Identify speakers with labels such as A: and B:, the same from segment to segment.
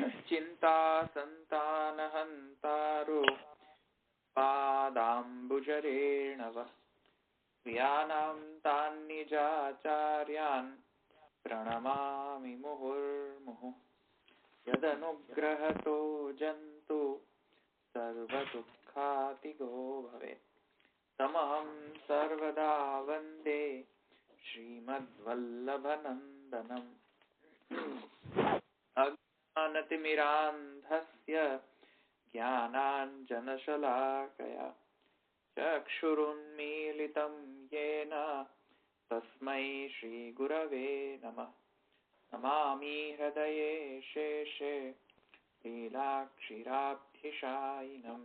A: चिंता संतान हंतारो पादाम्बुजरेणव प्रियानां तान्निजाचार्यान् प्रणमामि मुहुर्मुहुः यदनुग्रहतो जन्तु सर्वदुःखातिगो भवेत् तमहं सर्वदा वन्दे श्रीमद्वल्लभनन्दनम् अज्ञानतिमिरान्धस्य ज्ञानाञ्जनशलाकया चक्षुरुन्मीलितं येन तस्मै श्रीगुरवे नमः नमामि हृदये शेषे लीलाक्षीराब्धिशायिनं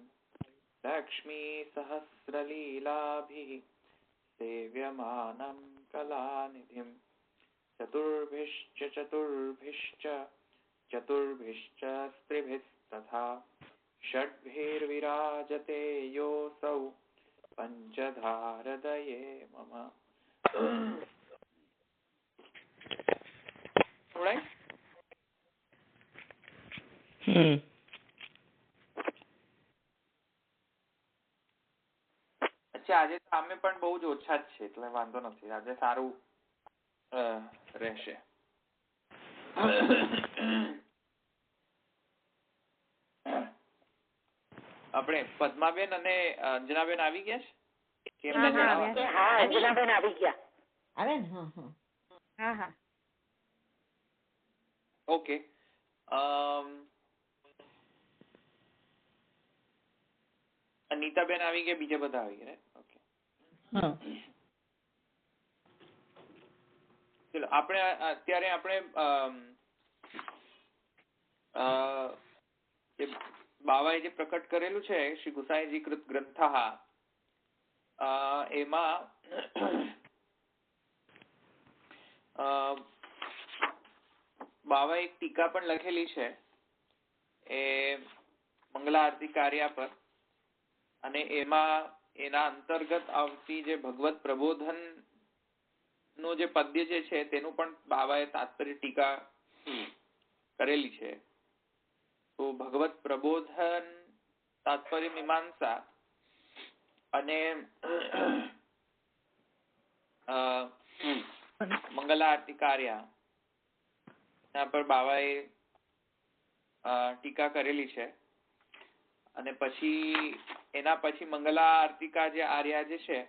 A: लक्ष्मीसहस्रलीलाभिः सेव्यमानं कलानिधिं चतुर्भिश्च स्त्रिभिस्तथा षड्भिर्विराजते योऽसौ पंचधारदये मम. Right? અચ્છા, આજે સામે પણ બહુ જ ઓછા જ છે એટલે વાંધો નથી, આજે સારું રહેશે. આપણે પદ્માબેન અને અંજનાબેન આવી ગયા છે?
B: અંજનાબેન આવી ગયા.
C: આવે ને? હા હા.
A: ઓકે. અનિતાબેન આવી ગયા, બીજા બધા આવી ગયા. ઓકે. ચલો આપણે અત્યારે આપણે બાવાએ જે પ્રકટ કરેલું છે શ્રી ગુસાઈજી કૃત ગ્રંથ, એમાં બાવાએ એક ટીકા પણ લખેલી છે એ મંગલા આરતી કાર્ય પર, અને એમાં એના અંતર્ગત આવતી જે ભગવત પ્રબોધન નું જે પદ્ય જે છે તેનું પણ બાવાએ તાત્પર્ય ટીકા કરેલી છે. તો ભગવત પ્રબોધન તાત્પર્ય મીમાંસા અને મંગલા આરતી કાર્ય ત્યાં પર બાવાએ ટીકા કરેલી છે. અને પછી એના પછી મંગલા આરતીકા જે આર્યા જે છે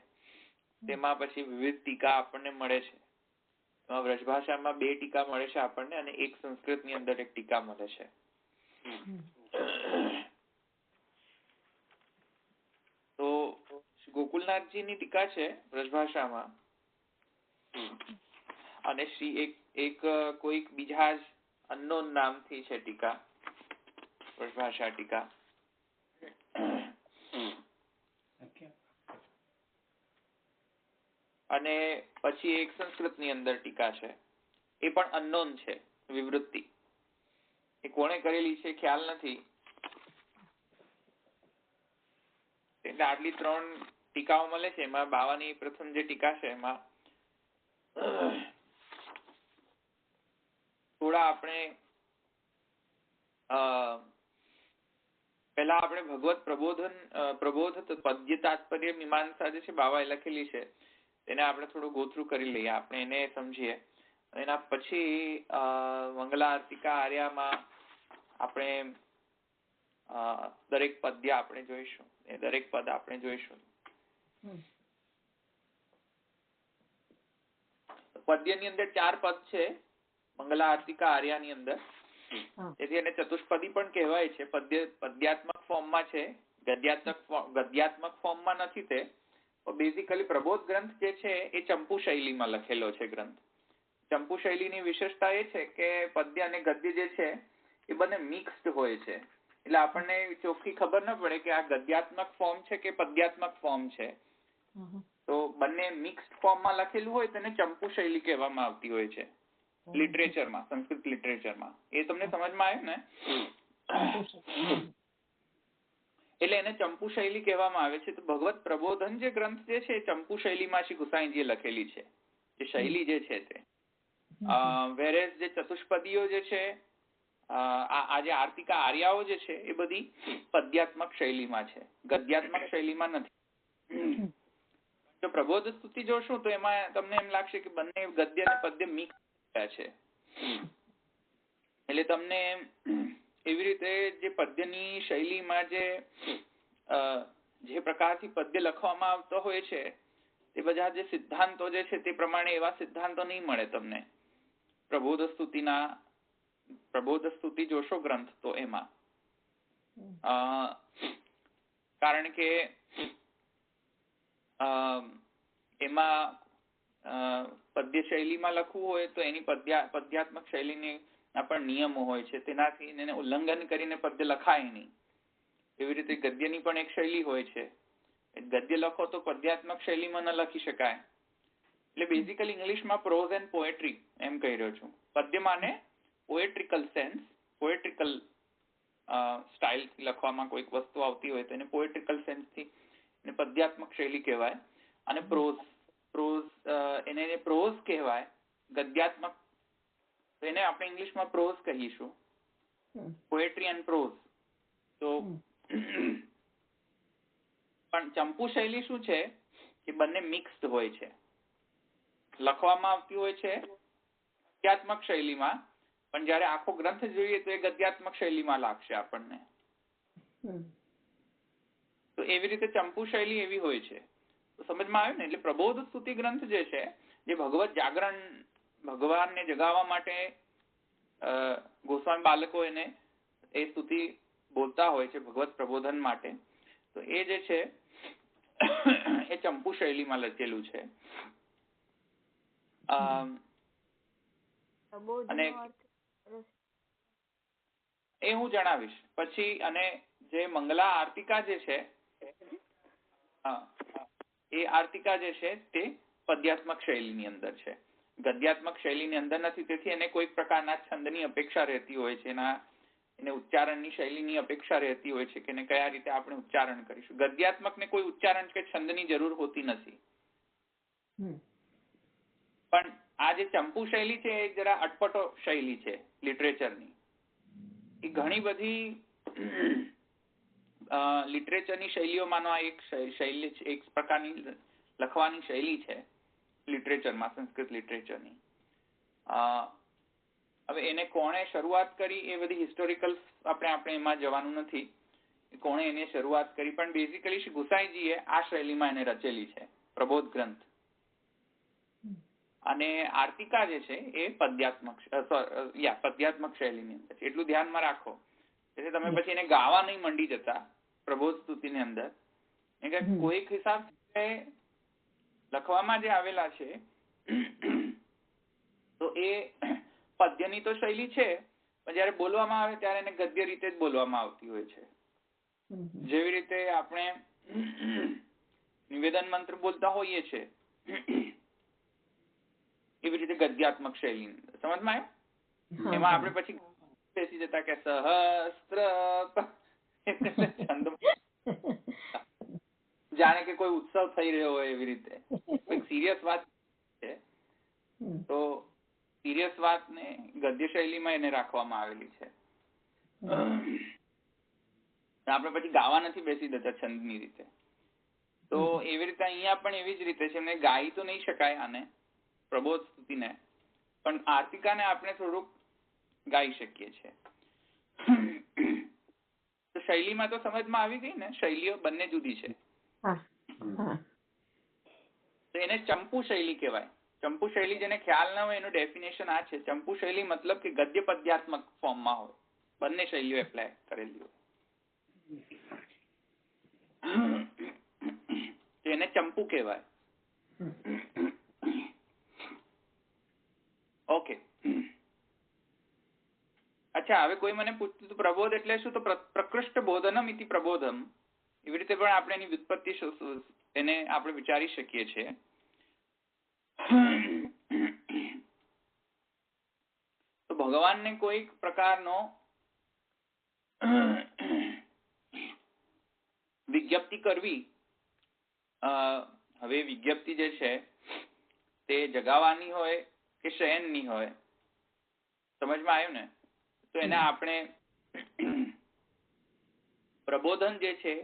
A: તેમાં પછી વિવિધ ટીકા આપણને મળે છે. એમાં વ્રજભાષામાં 2 ટીકા મળે છે આપણને, અને એક સંસ્કૃત ની અંદર એક ટીકા મળે છે. તો ગોકુલનાથજી ની ટીકા છે વ્રજભાષામાં, અને શ્રી એક કોઈક બીજા જ અનનોન નામથી છે ટીકા, વ્રજભાષા ટીકા. અને પછી એક સંસ્કૃત ની અંદર ટીકા છે, એ પણ અનનોન છે, વિવૃત્તિ. એ કોણે કરેલી છે ખ્યાલ નથી. એટલે આટલી 3 ટીકાઓ મળે છે. એમાં બાવાની પ્રથમ જે ટીકા છે એમાં થોડા આપણે પેલા આપણે ભગવત પ્રબોધ પદ્ય તાત્પર્ય મીમાંસા જે છે બાવાએ લખેલી છે તેને આપણે થોડું ગોથ્રુ કરી લઈએ, આપણે એને સમજીએ. એના પછી મંગલા આરતીકા આર્યામાં આપણે દરેક પદ્ય આપણે જોઈશું, એ દરેક પદ આપણે જોઈશું. પદ્યની અંદર 4 પદ છે મંગલા આરતીકા આર્યાની અંદર, તેથી એને ચતુષ્પદી પણ કહેવાય છે. પદ્યાત્મક ફોર્મમાં છે, ગદ્યાત્મક ફોર્મમાં નથી. તે બેઝિકલી પ્રબોધ ગ્રંથ જે છે એ ચંપુ શૈલીમાં લખેલો છે ગ્રંથ. ચંપુ શૈલીની વિશેષતા એ છે કે પદ્ય અને ગદ્ય જે છે એ બંને મિક્સ્ડ હોય છે, એટલે આપણને ચોખ્ખી ખબર ન પડે કે આ ગદ્યાત્મક ફોર્મ છે કે પદ્યાત્મક ફોર્મ છે. તો બંને મિક્સ્ડ ફોર્મમાં લખેલું હોય તેને ચંપુ શૈલી કહેવામાં આવતી હોય છે લિટરેચરમાં, સંસ્કૃત લિટરેચરમાં. એ તમને સમજમાં આવ્યું ને? એટલે એને ચંપુ શૈલી કહેવામાં આવે છે. તો ભગવત પ્રબોધન જે ગ્રંથ જે છે ચંપુ શૈલીમાં શ્રી ગુસાઈજીએ લખેલી છે, જે શૈલી જે છે તે. વેરેઝ જે ચતુષ્પદીઓ જે છે આ જે આર્તિકા આર્યાઓ જે છે એ બધી પદ્યાત્મક શૈલીમાં છે, ગદ્યાત્મક શૈલીમાં નથી. જો પ્રબોધ સ્તુતિ જોશો તો એમાં તમને એમ લાગશે કે બંને ગદ્ય અને પદ્ય મિક્સ થયા છે. એટલે તમને એવી રીતે જે પદ્યની શૈલીમાં જે પ્રકારથી પદ્ય લખવામાં આવતો હોય છે તે બધા જે સિદ્ધાંતો જે છે તે પ્રમાણે એવા સિદ્ધાંતો નહીં મળે તમને પ્રબોધ સ્તુતિ જોશો ગ્રંથ તો એમાં. કારણ કે એમાં પદ્ય શૈલીમાં લખવું હોય તો એની પદ્યાત્મક શૈલીની પણ નિયમો હોય છે, તેનાથી એને ઉલ્લંઘન કરીને પદ્ય લખાય નહીં. એવી રીતે ગદ્યની પણ એક શૈલી હોય છે. ગદ્ય લખો તો પદ્યાત્મક શૈલીમાં ન લખી શકાય. એટલે બેઝિકલી ઇંગ્લિશમાં પ્રોઝ એન્ડ પોએટ્રી એમ કહી રહ્યો છું. પદ્ય માને પોએટ્રિકલ સેન્સ, પોએટ્રિકલ સ્ટાઇલથી લખવામાં કોઈક વસ્તુ આવતી હોય તો એને પોએટ્રિકલ સેન્સથી એને પદ્યાત્મક શૈલી કહેવાય. અને એને પ્રોઝ કહેવાય. ગદ્યાત્મક એને આપણે ઇંગ્લિશમાં પ્રોઝ કહીશું, પોએટ્રી એન્ડ પ્રોઝ. તો પણ ચંપુ શૈલી શું છે કે બંને મિક્સ્ડ હોય છે, લખવામાં આવતી હોય છે ગદ્યાત્મક શૈલીમાં, પણ જયારે આખો ગ્રંથ જોઈએ તો એ ગદ્યાત્મક શૈલીમાં લાગશે આપણને. તો એવી રીતે ચંપુ શૈલી એવી હોય છે. તો સમજમાં આવ્યું ને? એટલે પ્રબોધ સ્તુતિ ગ્રંથ જે છે જે ભગવત જાગરણ, ભગવાનને જગાવવા માટે ગોસ્વામી બાલકો એને એ સ્તુતિ બોલતા હોય છે ભગવત પ્રબોધન માટે. તો એ જે છે એ ચંપુ શૈલીમાં લખેલું છે. અને એ હું જણાવીશ પછી. અને જે મંગલા આર્તિકા જે છે એ આર્તિકા જે છે તે પદ્યાત્મક શૈલીની અંદર છે, ગદ્યાત્મક શૈલીની અંદર નથી. તેથી એને કોઈક પ્રકારના છંદની અપેક્ષા રહેતી હોય છે, એને ઉચ્ચારણની શૈલીની અપેક્ષા રહેતી હોય છે કે એને કયા રીતે આપણે ઉચ્ચારણ કરીશું. ગદ્યાત્મકને કોઈ ઉચ્ચારણ કે છંદની જરૂર હોતી નથી. પણ આ જે ચંપુ શૈલી છે એ જરા અટપટો શૈલી છે લિટરેચરની. એ ઘણી બધી લિટરેચરની શૈલીઓમાંનો આ એક શૈલી છે, એક પ્રકારની લખવાની શૈલી છે લિટરેચરમાં, સંસ્કૃત લિટરેચરની. હવે એને કોણે શરૂઆત કરી એ બધી હિસ્ટોરિકલ આપણે એમાં જવાનું નથી, કોણે એને શરૂઆત કરી. પણ બેઝિકલી શ્રી ગુસાઈજીએ આ શૈલીમાં એને રચેલી છે પ્રબોધ ગ્રંથ. અને આર્તિકા જે છે એ પદ્યાત્મક શૈલીની અંદર છે. એટલું ધ્યાનમાં રાખો. એટલે તમે પછી એને ગાવા નહીં મંડી જતા પ્રબોધ સ્તુતિની અંદર. કોઈક હિસાબ લખવામાં જે આવેલા છે તો એ પદ્યની તો શૈલી છે, પણ જયારે બોલવામાં આવે ત્યારે એને ગદ્ય રીતે જ બોલવામાં આવતી હોય છે. જેવી રીતે આપણે નિવેદન મંત્ર બોલતા હોઈએ છે એવી રીતે ગદ્યાત્મક શૈલી સમજમાં આવ્યું? એમાં આપણે પછી બેસી જતા કે સહસ્ત્ર જાણે કે કોઈ ઉત્સવ થઈ રહ્યો હોય એવી રીતે. કોઈ સિરિયસ વાત છે તો સિરિયસ વાતને ગદ્ય શૈલીમાં એને રાખવામાં આવેલી છે. આપણે પછી ગાવા નથી બેસી જતા છંદની રીતે. તો એવી રીતે અહીંયા પણ એવી જ રીતે છે. એમને ગાઈ તો નહીં શકાય આને પ્રબોધ સ્તુતિને, પણ આર્તિકાને આપણે થોડુંક ગાઈ શકીએ છીએ. તો શૈલીમાં તો સમજમાં આવી ગઈ ને? શૈલીઓ બંને જુદી છે. તો એને ચંપુ શૈલી કહેવાય. ચંપુ શૈલી જેને ખ્યાલ ના હોય એનું ડેફિનેશન આ છે. ચંપુ શૈલી મતલબ કે ગદ્ય પદ્યાત્મક ફોર્મમાં હોય, બંને શૈલીઓ એપ્લાય કરેલી હોય. તો એને ચંપુ કહેવાય. ઓકે. અચ્છા, હવે કોઈ મને પૂછતું હતું પ્રબોધ એટલે શું? તો પ્રકૃષ્ટ બોધનમ ઇતિ પ્રબોધમ. એવી રીતે પણ આપણે એની વ્યુત્પત્તિ એને આપણે વિચારી શકીએ છીએ. તો ભગવાનને કોઈક પ્રકારનો વિજ્ઞપ્તિ કરવી. હવે વિજ્ઞપ્તિ જે છે તે જગાવાની હોય કે શયનની હોય, સમજમાં આવ્યું ને? તો એને આપણે પ્રબોધન જે છે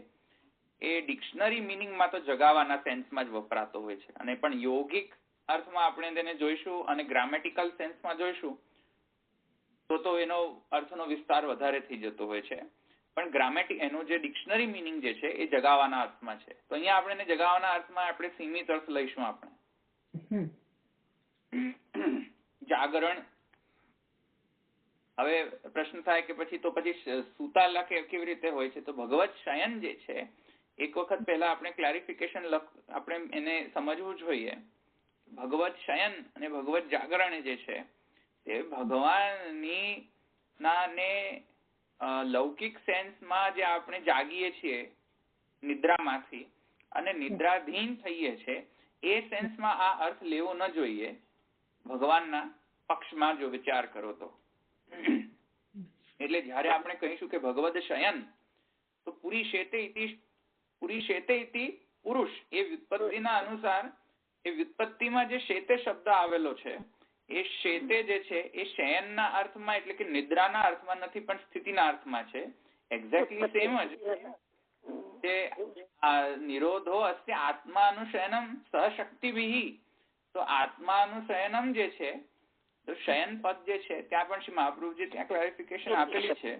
A: એ ડિક્શનરી મિનિંગમાં તો જગાવાના સેન્સમાં જ વપરાતો હોય છે, અને પણ યોગિક અર્થમાં આપણે તેને જોઈશું અને ગ્રામેટિકલ સેન્સમાં જોઈશું તો એનો અર્થનો વિસ્તાર વધારે થઈ જતો હોય છે. પણ એનો જે ડિક્શનરી મિનિંગ જે છે એ જગાવાના અર્થમાં છે. તો અહીંયા આપણે એને જગાવાના અર્થમાં આપણે સીમિત અર્થ લઈશું. આપણે જાગરણ. હવે પ્રશ્ન થાય કે પછી સુતાલા કેવી રીતે હોય છે? તો ભગવત શયન જે છે, એક વખત પહેલા આપણે ક્લેરિફિકેશન આપણે એને સમજવું જોઈએ. ભગવત શયન અને ભગવત જાગરણ જે છે તે ભગવાનની ને લૌકિક સેન્સમાં જે આપણે જાગીએ છીએ નિદ્રામાંથી અને નિદ્રાધીન થઈએ છીએ, એ સેન્સમાં આ અર્થ લેવો ન જોઈએ. ભગવાનના પક્ષમાં જો વિચાર કરો તો, એટલે જયારે આપણે કહીશું કે ભગવદ શયન, તો પુરી શેતે ઇતિ પુરુષ, એ વ્યુત્પત્તિના અનુસાર એ વ્યુત્પત્તિમાં જે શેતે શબ્દ આવેલો છે, એ શેતે જે છે એ શયનના અર્થમાં એટલે કે નિદ્રાના અર્થમાં નથી, પણ સ્થિતિના અર્થમાં છે. એક્ઝેક્ટલી સેમ જ જે નિરોધો અસ્ય આત્માનુશયનમ સહશક્તિભિઃ. તો આત્માનુશયનમ જે છે, તો શયન પદ જે છે ત્યાં પણ શ્રી મહાપ્રભુજી ત્યાં ક્લેરિફિકેશન આપેલી છે.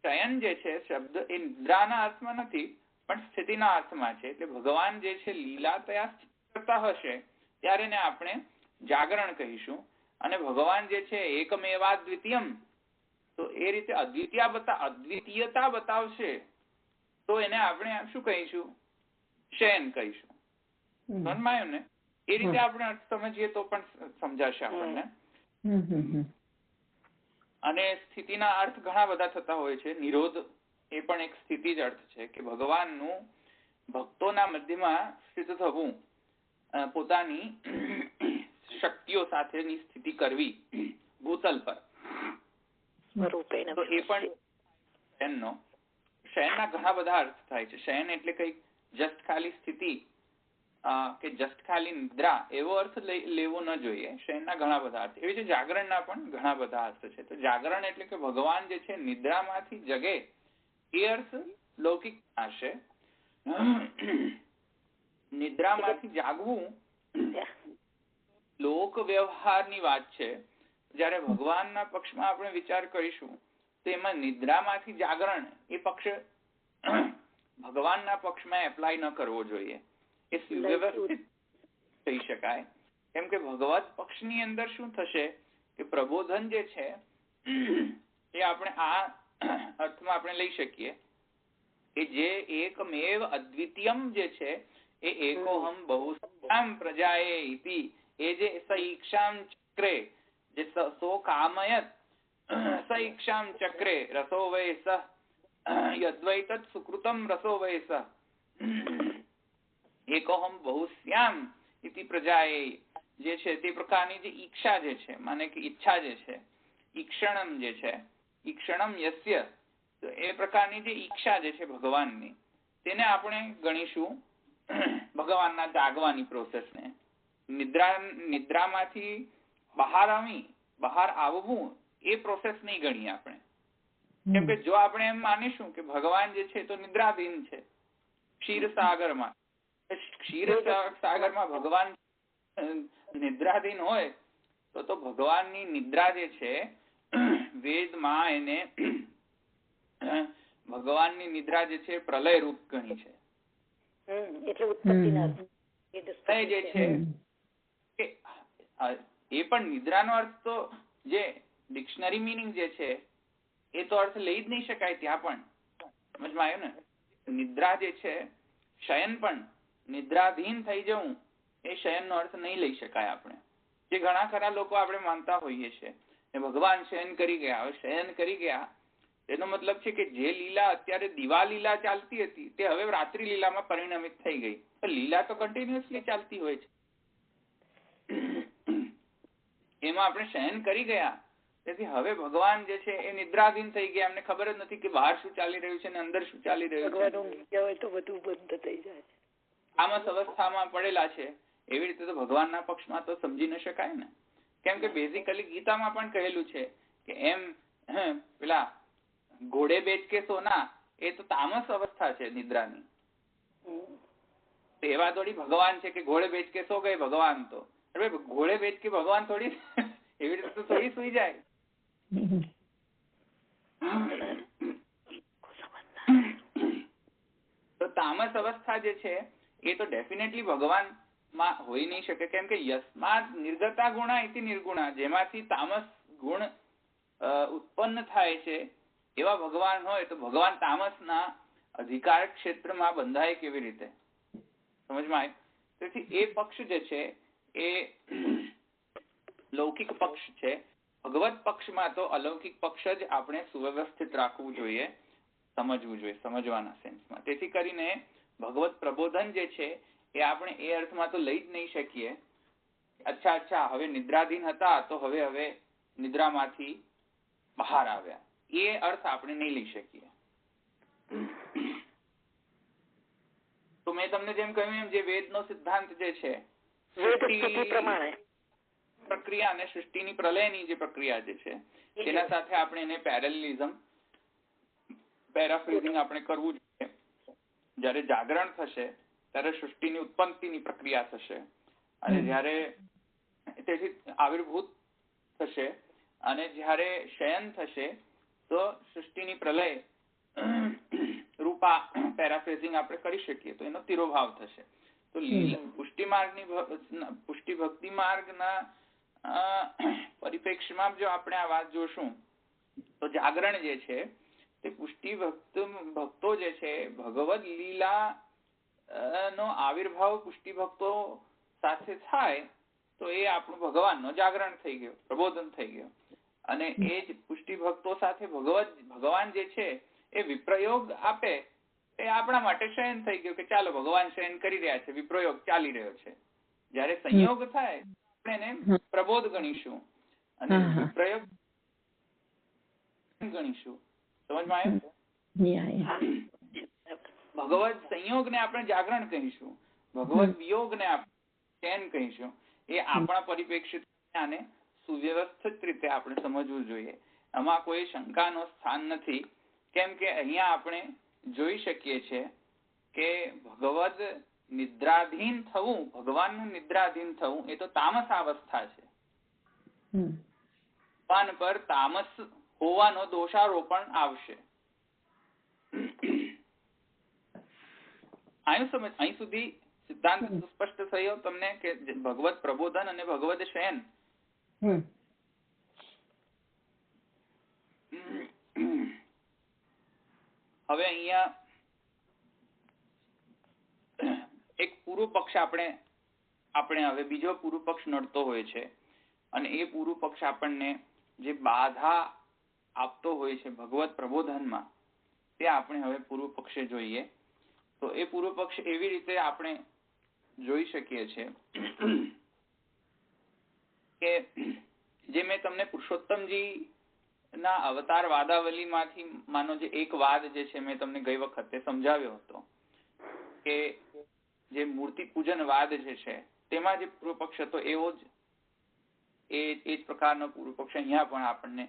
A: શયન જે છે શબ્દ એ નિદ્રાના અર્થમાં નથી, પણ સ્થિતિના અર્થમાં છે. એટલે ભગવાન જે છે લીલા તયા કરતા હશે ત્યારે એને આપણે જાગરણ કહીશું. અને ભગવાન જે છે એકમેવા દ્વિતીયમ, તો એ રીતે અદ્વિતીયતા બતાવશે તો એને આપણે શું કહીશું? શયન કહીશું. સમજાયું ને? એ રીતે આપણે અર્થ સમજીએ તો પણ સમજાશે આપણને. અને સ્થિતિના અર્થ ઘણા બધા થતા હોય છે. નિરોધ એ પણ એક સ્થિતિ જ અર્થ છે કે ભગવાનનું ભક્તોના મધ્યમાં સ્થિત થવું, પોતાની શક્તિઓ સાથેની સ્થિતિ કરવી ભૂતલ પર. તો એ પણ શયનનો. શયનના ઘણા બધા અર્થ થાય છે. શયન એટલે કઈ જસ્ટ ખાલી સ્થિતિ કે જસ્ટ ખાલી નિદ્રા એવો અર્થ લેવો ન જોઈએ. શયનના ઘણા બધા અર્થ. એવી રીતે જાગરણના પણ ઘણા બધા અર્થ છે. તો જાગરણ એટલે કે ભગવાન જે છે નિદ્રામાંથી જગે, એ અર્થ લૌકિક હશે. નિદ્રામાંથી જાગવું લોક વ્યવહારની વાત છે. જયારે ભગવાનના પક્ષમાં આપણે વિચાર કરીશું તો એમાં નિદ્રામાંથી જાગરણ એ પક્ષ ભગવાનના પક્ષમાં એપ્લાય ન કરવો જોઈએ. એ સુવ્યવસ્થિત થઈ શકાય. કેમ કે ભગવત પક્ષની અંદર શું થશે કે પ્રબોધન જે છે એ આપણે આ અર્થમાં આપણે લઈ શકીએ કે જે એકમેવ અદ્વિતીયમ જે છે એ એકોહમ બહુશ્યામ પ્રજાએ ઇતિ, એ જે સઈક્ષામ ચક્રે જે સો કામયત સઈક્ષામ ચક્રે રસો વૈ સહ યદ્વૈતત સુકૃતમ રસો વૈ સહ એકોહમ બહુશ્યામ ઇતિ પ્રજાએ, જે છે તે પ્રકારની જે ઈચ્છા જે છે, માને કે ઈચ્છા જે છે, ઈક્ષણમ જે છે, ઈક્ષણમ યસ્ય, તો એ પ્રકારની જે ઈચ્છા જે છે ભગવાનની, તેને આપણે ગણીશું ભગવાનના જાગવાની પ્રોસેસને. નિદ્રામાંથી બહાર આવવું એ પ્રોસેસ નહીં ગણીએ આપણે. કેમ કે જો આપણે એમ માનીશું કે ભગવાન જે છે તો નિદ્રાધીન છે ક્ષીરસાગરમાં, ક્ષીરસાગરમાં ભગવાન નિદ્રાધીન હોય તો ભગવાનની નિદ્રા જે છે વેદમાં એને ભગવાનની નિદ્રા જે છે પ્રલય રૂપ ગણી છે.
B: એટલે ઉત્પત્તિના
A: જે છે એ પણ નિદ્રાનો અર્થ તો જે ડિક્શનરી મિનિંગ જે છે એ તો અર્થ લઈ જ નહીં શકાય ત્યાં પણ. સમજમાં આવ્યું ને? નિદ્રા જે છે, શયન પણ નિદ્રાધીન થઈ જવું એ શયનનો અર્થ નહીં લઈ શકાય આપણે. જે ઘણા ખરા લોકો આપણે માનતા હોઈએ છીએ ભગવાન શયન કરી ગયા. હવે શયન કરી ગયા એનો મતલબ છે કે જે લીલા અત્યારે દિવા લીલા ચાલતી હતી તે હવે રાત્રિ લીલામાં પરિણમિત થઈ ગઈ. લીલા તો કન્ટિન્યુઅસલી ચાલતી હોય છે. એમાં આપણે શયન કરી ગયા, તેથી હવે ભગવાન જે છે એ નિદ્રાધીન થઈ ગયા. એમને ખબર જ નથી કે બહાર શું ચાલી રહ્યું છે અને અંદર શું ચાલી રહ્યું છે.
B: તો બધું બંધ થઈ જાય છે.
A: આમસ અવસ્થામાં પડેલા છે. એવી રીતે તો ભગવાનના પક્ષમાં તો સમજી ન શકાય ને. કેમ કે બેઝિકલી ગીતામાં પણ કહેલું છે કે એમ પેલા ઘોડે બેચ કે સોના એ તો તામસ અવસ્થા છે નિદ્રાની. એવા થોડી ભગવાન છે કે ઘોડે બેચ કે સો ગયે ભગવાન. તો ઘોડે બેચ કે ભગવાન થોડી એવી રીતે તો થોડી સુઈ જાય. તો તામસ અવસ્થા જે છે એ તો ડેફિનેટલી ભગવાન માં હોઈ નહીં શકે, કેમ કે યસ્માત નિર્ગતા ગુણા ઇતિ નિર્ગુણા, જેમાંથી તામસ ગુણ ઉત્પન્ન થાય છે એવા ભગવાન હોય તો ભગવાન તામસના અધિકાર ક્ષેત્રમાં બંધાય કેવી રીતે? સમજમાં આવે? તેથી એ પક્ષ જે છે એ લૌકિક પક્ષ છે. ભગવત પક્ષમાં તો અલૌકિક પક્ષ જ આપણે સુવ્યવસ્થિત રાખવું જોઈએ, સમજવું જોઈએ, સમજવાના સેન્સમાં. તેથી કરીને ભગવત પ્રબોધન જે છે એ આપણે એ અર્થમાં તો લઈ જ નહીં શકીએ. અચ્છા હવે નિદ્રાધીન હતા તો હવે નિદ્રામાંથી બહાર આવ્યા, એ અર્થ આપણે નહીં લઈ શકીએ. તો મેં તમને જેમ કહ્યું એમ જે વેદનો સિદ્ધાંત જે છે પ્રક્રિયા અને સૃષ્ટિની પ્રલયની જે પ્રક્રિયા જે છે તેના સાથે આપણે એને પેરેલલિઝમ પેરાફ્રેઝિંગ આપણે કરવું જોઈએ. જયારે જાગરણ થશે ત્યારે સૃષ્ટિની ઉત્પત્તિની પ્રક્રિયા થશે, અને જયારે તેથી આવિર્ભૂત થશે, અને જયારે શયન થશે તો સૃષ્ટિની પ્રલય રૂપા પેરાફ્રેઝિંગ આપણે કરી શકીએ તો એનો તિરોભાવ થશે. તો પુષ્ટિ ભક્તિ માર્ગના પરિપ્રેક્ષ્યમાં જો આપણે આ વાત જોશું તો જાગરણ જે છે તે પુષ્ટિ ભક્તો જે છે ભગવદ લીલા નો આવિર્ભાવ પુષ્ટિ ભક્તો સાથે થાય તો એ આપણું ભગવાનનો જાગરણ થઈ ગયો, પ્રબોધન થઈ ગયો. અને એ જ પુષ્ટિ ભક્તો સાથે ભગવાન જે છે એ વિપ્રયોગ આપે એ આપણા માટે શયન થઈ ગયું કે ચાલો ભગવાન શયન કરી રહ્યા છે, વિપ્રયોગ ચાલી રહ્યો છે. જયારે સંયોગ થાય આપણે એને પ્રબોધ ગણીશું અને વિપ્રયોગ ગણીશું. સમજમાં આવ્યું? ભગવત સંયોગ ને આપણે જાગરણ કહીશું, ભગવત વિયોગ ને આપણે શયન કહીશું. એ આપણા પરિપ્રેક્ષ્ય આને સુવ્યવસ્થિત રીતે આપણે સમજવું જોઈએ. આમાં કોઈ શંકાનો સ્થાન નથી, કેમ કે અહીંયા આપણે જોઈ શકીએ છીએ કે ભગવદ નિદ્રાધીન થવું, ભગવાનનું નિદ્રાધીન થવું એ તો તામસ અવસ્થા છે. ભગવાન પર તામસ હોવાનો દોષારોપણ આવશે. અહીં સુધી સિદ્ધાંત સ્પષ્ટ થયો તમને કે ભગવત પ્રબોધન અને ભગવત શયન. હવે અહીંયા એક પૂર્વ પક્ષ આપણે હવે બીજો પૂર્વ પક્ષ નડતો હોય છે, અને એ પૂર્વ પક્ષ આપણને જે બાધા આપતો હોય છે ભગવત પ્રબોધનમાં તે આપણે હવે પૂર્વ પક્ષે જોઈએ. તો એ પૂર્વ પક્ષ એવી રીતે આપણે જોઈ શકીએ છીએ કે જે મેં તમને પુરુષોત્તમજી ના અવતાર વાદાવલી માંથી માનો જે એક વાદ જે છે મેં તમને ગઈ વખતે સમજાવ્યો હતો કે જે મૂર્તિ પૂજન વાદ જે છે તેમાં જે પૂર્વ પક્ષ હતો એવો જ એ જ પ્રકારનો પૂર્વ પક્ષ અહીંયા પણ આપણને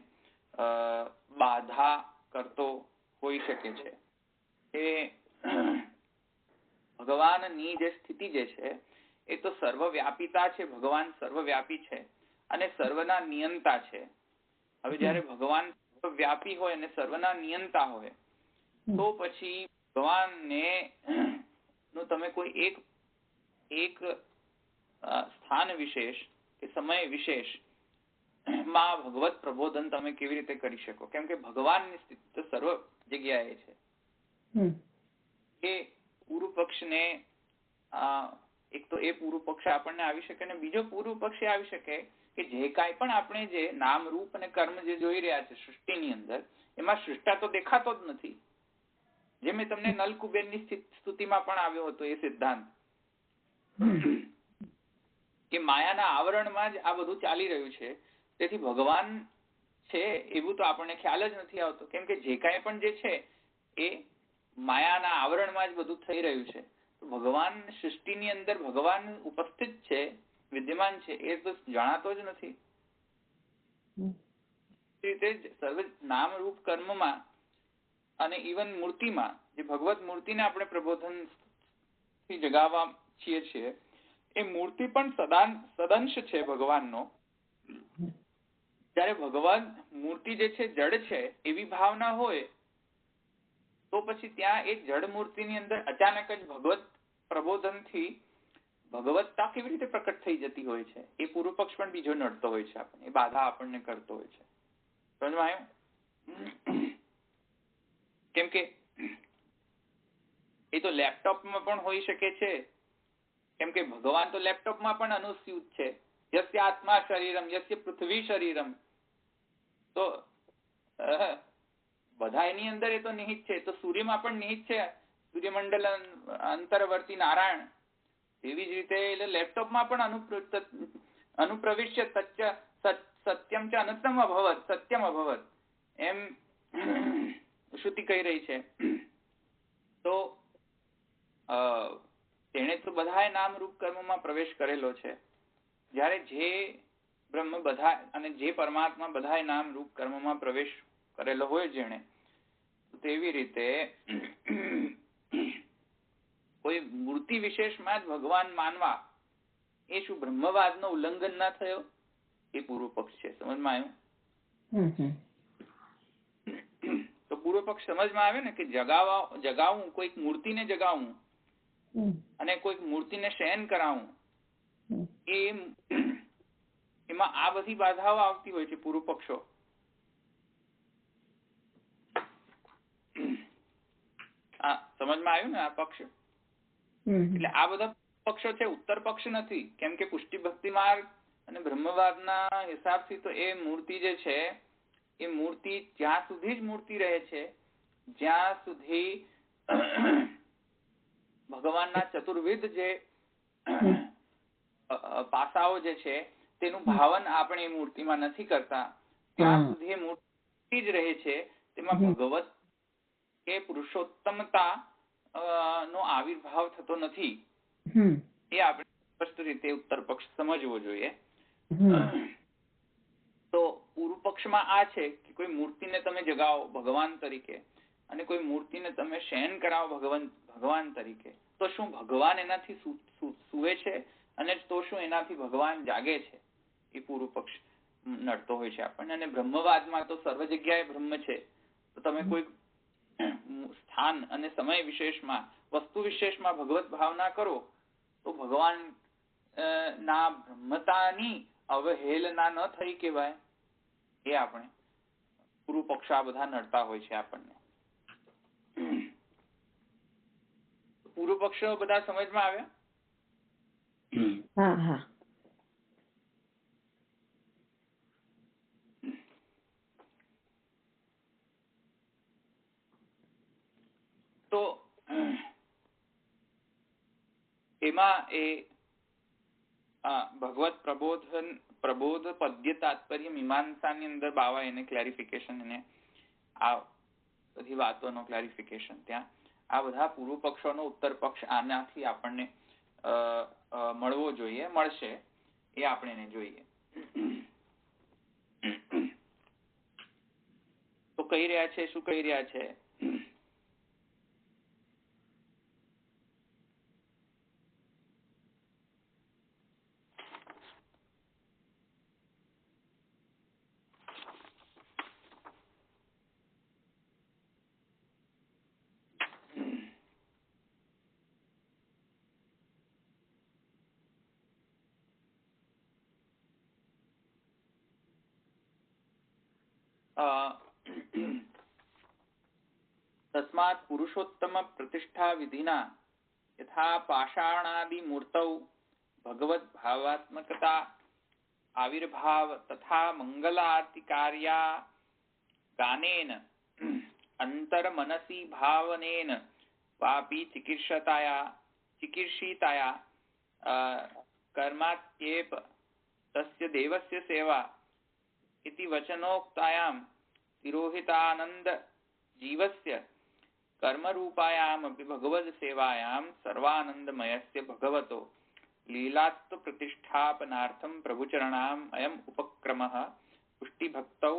A: બાધા કરતો હોઈ શકે છે. એ ભગવાનની જે સ્થિતિ જે છે એ તો સર્વવ્યાપીતા છે, ભગવાન સર્વવ્યાપી છે અને સર્વના નિયંતા છે. હવે જયારે ભગવાન સર્વવ્યાપી હોય અને સર્વના નિયંતા હોય તો પછી ભગવાનને નું તમે કોઈ એક સ્થાન વિશેષ કે સમય વિશેષ માં ભગવત પ્રબોધન તમે કેવી રીતે કરી શકો? કેમ કે ભગવાનની સ્થિતિ તો સર્વ જગ્યાએ છે. એ પૂર્વ પક્ષને એક તો એ પૂર્વ પક્ષ આપણને આવી શકે, અને બીજો પૂર્વ પક્ષ આવી શકે કે જે કાંઈ પણ આપણે જે નામ રૂપ અને કર્મ જે જોઈ રહ્યા છે સૃષ્ટિની અંદર એમાં સૃષ્ટા તો દેખાતો જ નથી. જે મેં તમને નલકુબેરની સ્તુતિમાં પણ આવ્યો હતો એ સિદ્ધાંત કે માયાના આવરણમાં જ આ બધું ચાલી રહ્યું છે. તેથી ભગવાન છે એવું તો આપણને ખ્યાલ જ નથી આવતો, કેમ કે જે કાંઈ પણ જે છે એ માયાના આવરણમાં જ બધું થઈ રહ્યું છે. તો ભગવાન સૃષ્ટિની અંદર ભગવાન ઉપસ્થિત છે, વિદ્યમાન છે, એ તો જણાતો જ નથી. રીતે સર્વ નામ રૂપ કર્મમાં અને ઇવન મૂર્તિમાં જે ભગવત મૂર્તિને આપણે પ્રબોધન થી જગાવવા છીએ એ મૂર્તિ પણ સદંશ છે ભગવાનનો. જયારે ભગવાન મૂર્તિ જે છે જડ છે એવી ભાવના હોય તો પછી ત્યાં એ જડ મૂર્તિની અંદર અચાનક જ ભગવત પ્રબોધનથી ભગવત્તા કેવી રીતે પ્રકટ થઈ જતી હોય છે એ પૂર્વ પક્ષ પણ બીજો નડતો હોય છે આપણને, એ બાધા આપણને કરતો હોય છે. સમજમાં આવ્યું? કેમ કે એ તો લેપટોપમાં પણ હોઈ શકે છે, કેમ કે ભગવાન તો લેપટોપમાં પણ અનુસ્યુત છે. યસ્ય આત્મા શરીરમ યસ્ય પૃથ્વી શરીરમ, તો બધા એની અંદર એ તો નિહિત છે. તો સૂર્યમાં પણ નિહિત છે, સૂર્યમંડલ અંતરવર્તી નારાયણ. એવી જ રીતે લેપટોપમાં પણ અનુપ્રવિશ્ય સત્યમ ચ અનંતમ અભવત સત્યમ અભવત એમ શ્રુતિ કહી રહી છે. તો તેને તો બધાએ નામ રૂપ કર્મમાં પ્રવેશ કરેલો છે. જ્યારે જે બ્રહ્મ બધા અને જે પરમાત્મા બધાએ નામ રૂપ કર્મમાં પ્રવેશ કરેલો હોય જેણે, તેવી રીતે કોઈ મૂર્તિ વિશેષમાં જ ભગવાન માનવા એ શું બ્રહ્મવાદનો ઉલ્લંઘન ના થયો? એ પૂર્વ પક્ષ છે. સમજમાં આવ્યું? તો પૂર્વ પક્ષ સમજમાં આવે ને કે જગાવું કોઈક મૂર્તિને જગાવું અને કોઈક મૂર્તિને શયન કરાવું, એમાં આ બધી બાધાઓ આવતી હોય છે. પૂર્વ પક્ષો સમજમાં આવ્યું ને? આ પક્ષ એટલે આ બધા પક્ષો છે, ઉત્તર પક્ષ નથી. કેમ કે પુષ્ટિ ભક્તિ માર્ગ અને બ્રહ્મવાદના હિસાબથી તો એ મૂર્તિ જે છે એ મૂર્તિ જ્યાં સુધી જ મૂર્તિ રહે છે જ્યાં સુધી ભગવાનના ચતુર્વિધ જે પાસાઓ જે છે તેનું ભાવન આપણે એ મૂર્તિમાં નથી કરતા, ત્યાં સુધી એ મૂર્તિ જ રહે છે. તેમાં ભગવત કે પુરુષોત્તમતા નો આવિર્ભાવ થતો નથી. એ આપણે સ્પષ્ટ રીતે ઉત્તર પક્ષ સમજવો જોઈએ. તો પૂર્વ પક્ષમાં આ છે કે કોઈ મૂર્તિને તમે જગાવો ભગવાન તરીકે અને કોઈ મૂર્તિને તમે શયન કરાવો ભગવાન તરીકે, તો શું ભગવાન એનાથી સુવે છે અને તો શું એનાથી ભગવાન જાગે છે? એ પૂર્વ પક્ષ નડતો હોય છે આપણને. અને બ્રહ્મવાદમાં તો સર્વ જગ્યાએ બ્રહ્મ છે. તો તમે કોઈ સ્થાન અને સમય વિશેષમાં વસ્તુ વિશેષમાં ભગવત ભાવના કરો તો ભગવાન ના બ્રહ્મતાની અવહેલના ન થઈ કહેવાય. એ આપણે પૂર્વ પક્ષ આ બધા નડતા હોય છે આપણને. પૂર્વ પક્ષો બધા સમજમાં આવ્યા? તો એમાં એ ભગવત પ્રબોધ પદ્ય તાત્પર્ય મીમાંસાની અંદર બાવા એને ક્લેરિફિકેશન એને આ બધી વાતોનો ક્લેરિફિકેશન ત્યાં આ બધા પૂર્વ પક્ષોનો ઉત્તર પક્ષ આનાથી આપણને મળવો જોઈએ, મળશે. એ આપણે એને જોઈએ. તો કહી રહ્યા છે, શું કહી રહ્યા છે? तस्मात् पुरुषोत्तम प्रतिष्ठा विधिना यथा पाषाणादि मूर्तौ भगवत भावात्मकता आविर्भाव तथा मंगल आरती कार्या गानेन अंतर मनसी भावनेन वापि चिकीर्षिताया कर्मात्येप तस्य देवस्य सेवा इति वचनोक्तायां तिरोहितानंद जीवस्य कर्मरूपायाम अपि भगवद सेवायां सर्वानंदमयस्य भगवतो लीलात्व प्रतिष्ठापनार्थं प्रभुचरणाम अयम उपक्रमः પુષ્ટિભક્તૌ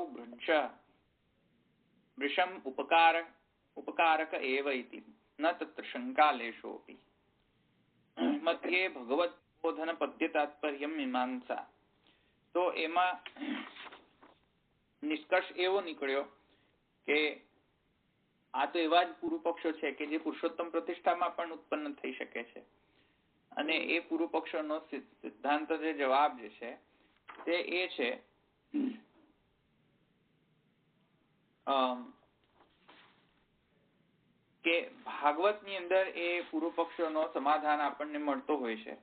A: વૃષમ ઉપકારક એવ ઇતિ ન તત્ર શંકા લેશોપી. મધ્યે ભગવત બોધન પદ્ય તાત્પર્યમ મીમાંસા. તો એમાં નિષ્કર્ષ એવો નીકળ્યો કે આ તો એવા જ પૂર્વ પક્ષો છે કે જે પુરુષોત્તમ પ્રતિષ્ઠામાં પણ ઉત્પન્ન થઈ શકે છે, અને એ પૂર્વ પક્ષોનો સિદ્ધાંત જે જવાબ જે છે તે એ છે કે ભાગવતની અંદર એ પૂર્વ પક્ષોનો સમાધાન આપણને મળતો હોય છે,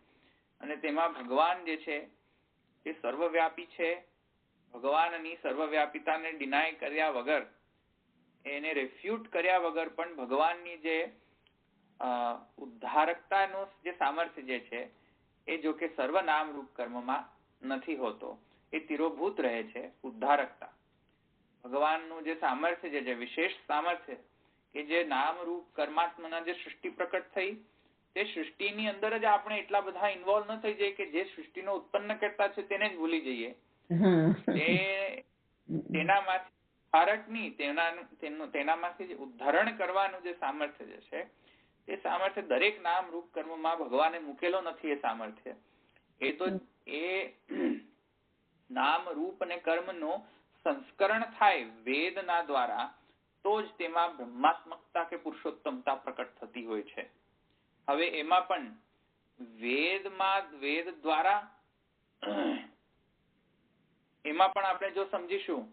A: અને તેમાં ભગવાન જે છે એ સર્વવ્યાપી છે. ભગવાનની સર્વવ્યાપિતાને ડિનાય કર્યા વગર, એને રેફ્યુટ કર્યા વગર પણ ભગવાનની જે ઉદ્ધારકતાનું જે સામર્થ્ય જે છે એ જો કે સર્વનામ રૂપ કર્મમાં નથી હોતો, એ તિરોભૂત રહે છે. ઉદ્ધારકતા ભગવાનનું જે સામર્થ્ય જે વિશેષ સામર્થ્ય કે જે નામ રૂપ કર્માત્મના જે સૃષ્ટિ પ્રકટ થઈ, તે સૃષ્ટિની અંદર જ આપણે એટલા બધા ઇન્વોલ્વ ન થઈ જઈએ કે જે સૃષ્ટિનો ઉત્પન્ન કરતા છે તેને જ ભૂલી જઈએ. તેનામાંથી ઉદ્ધારણ કરવાનું જે સામર્થ્ય જે છે એ સામર્થ્ય દરેક નામ રૂપ કર્મમાં ભગવાને મૂકેલો નથી. એ સામર્થ્ય એ તો એ નામ રૂપ અને કર્મનો સંસ્કરણ થાય વેદના દ્વારા, તો જ તેમાં બ્રહ્માત્મકતા કે પુરુષોત્તમતા પ્રકટ થતી હોય છે. હવે એમાં પણ વેદ દ્વારા એમાં પણ આપણે જો સમજીશું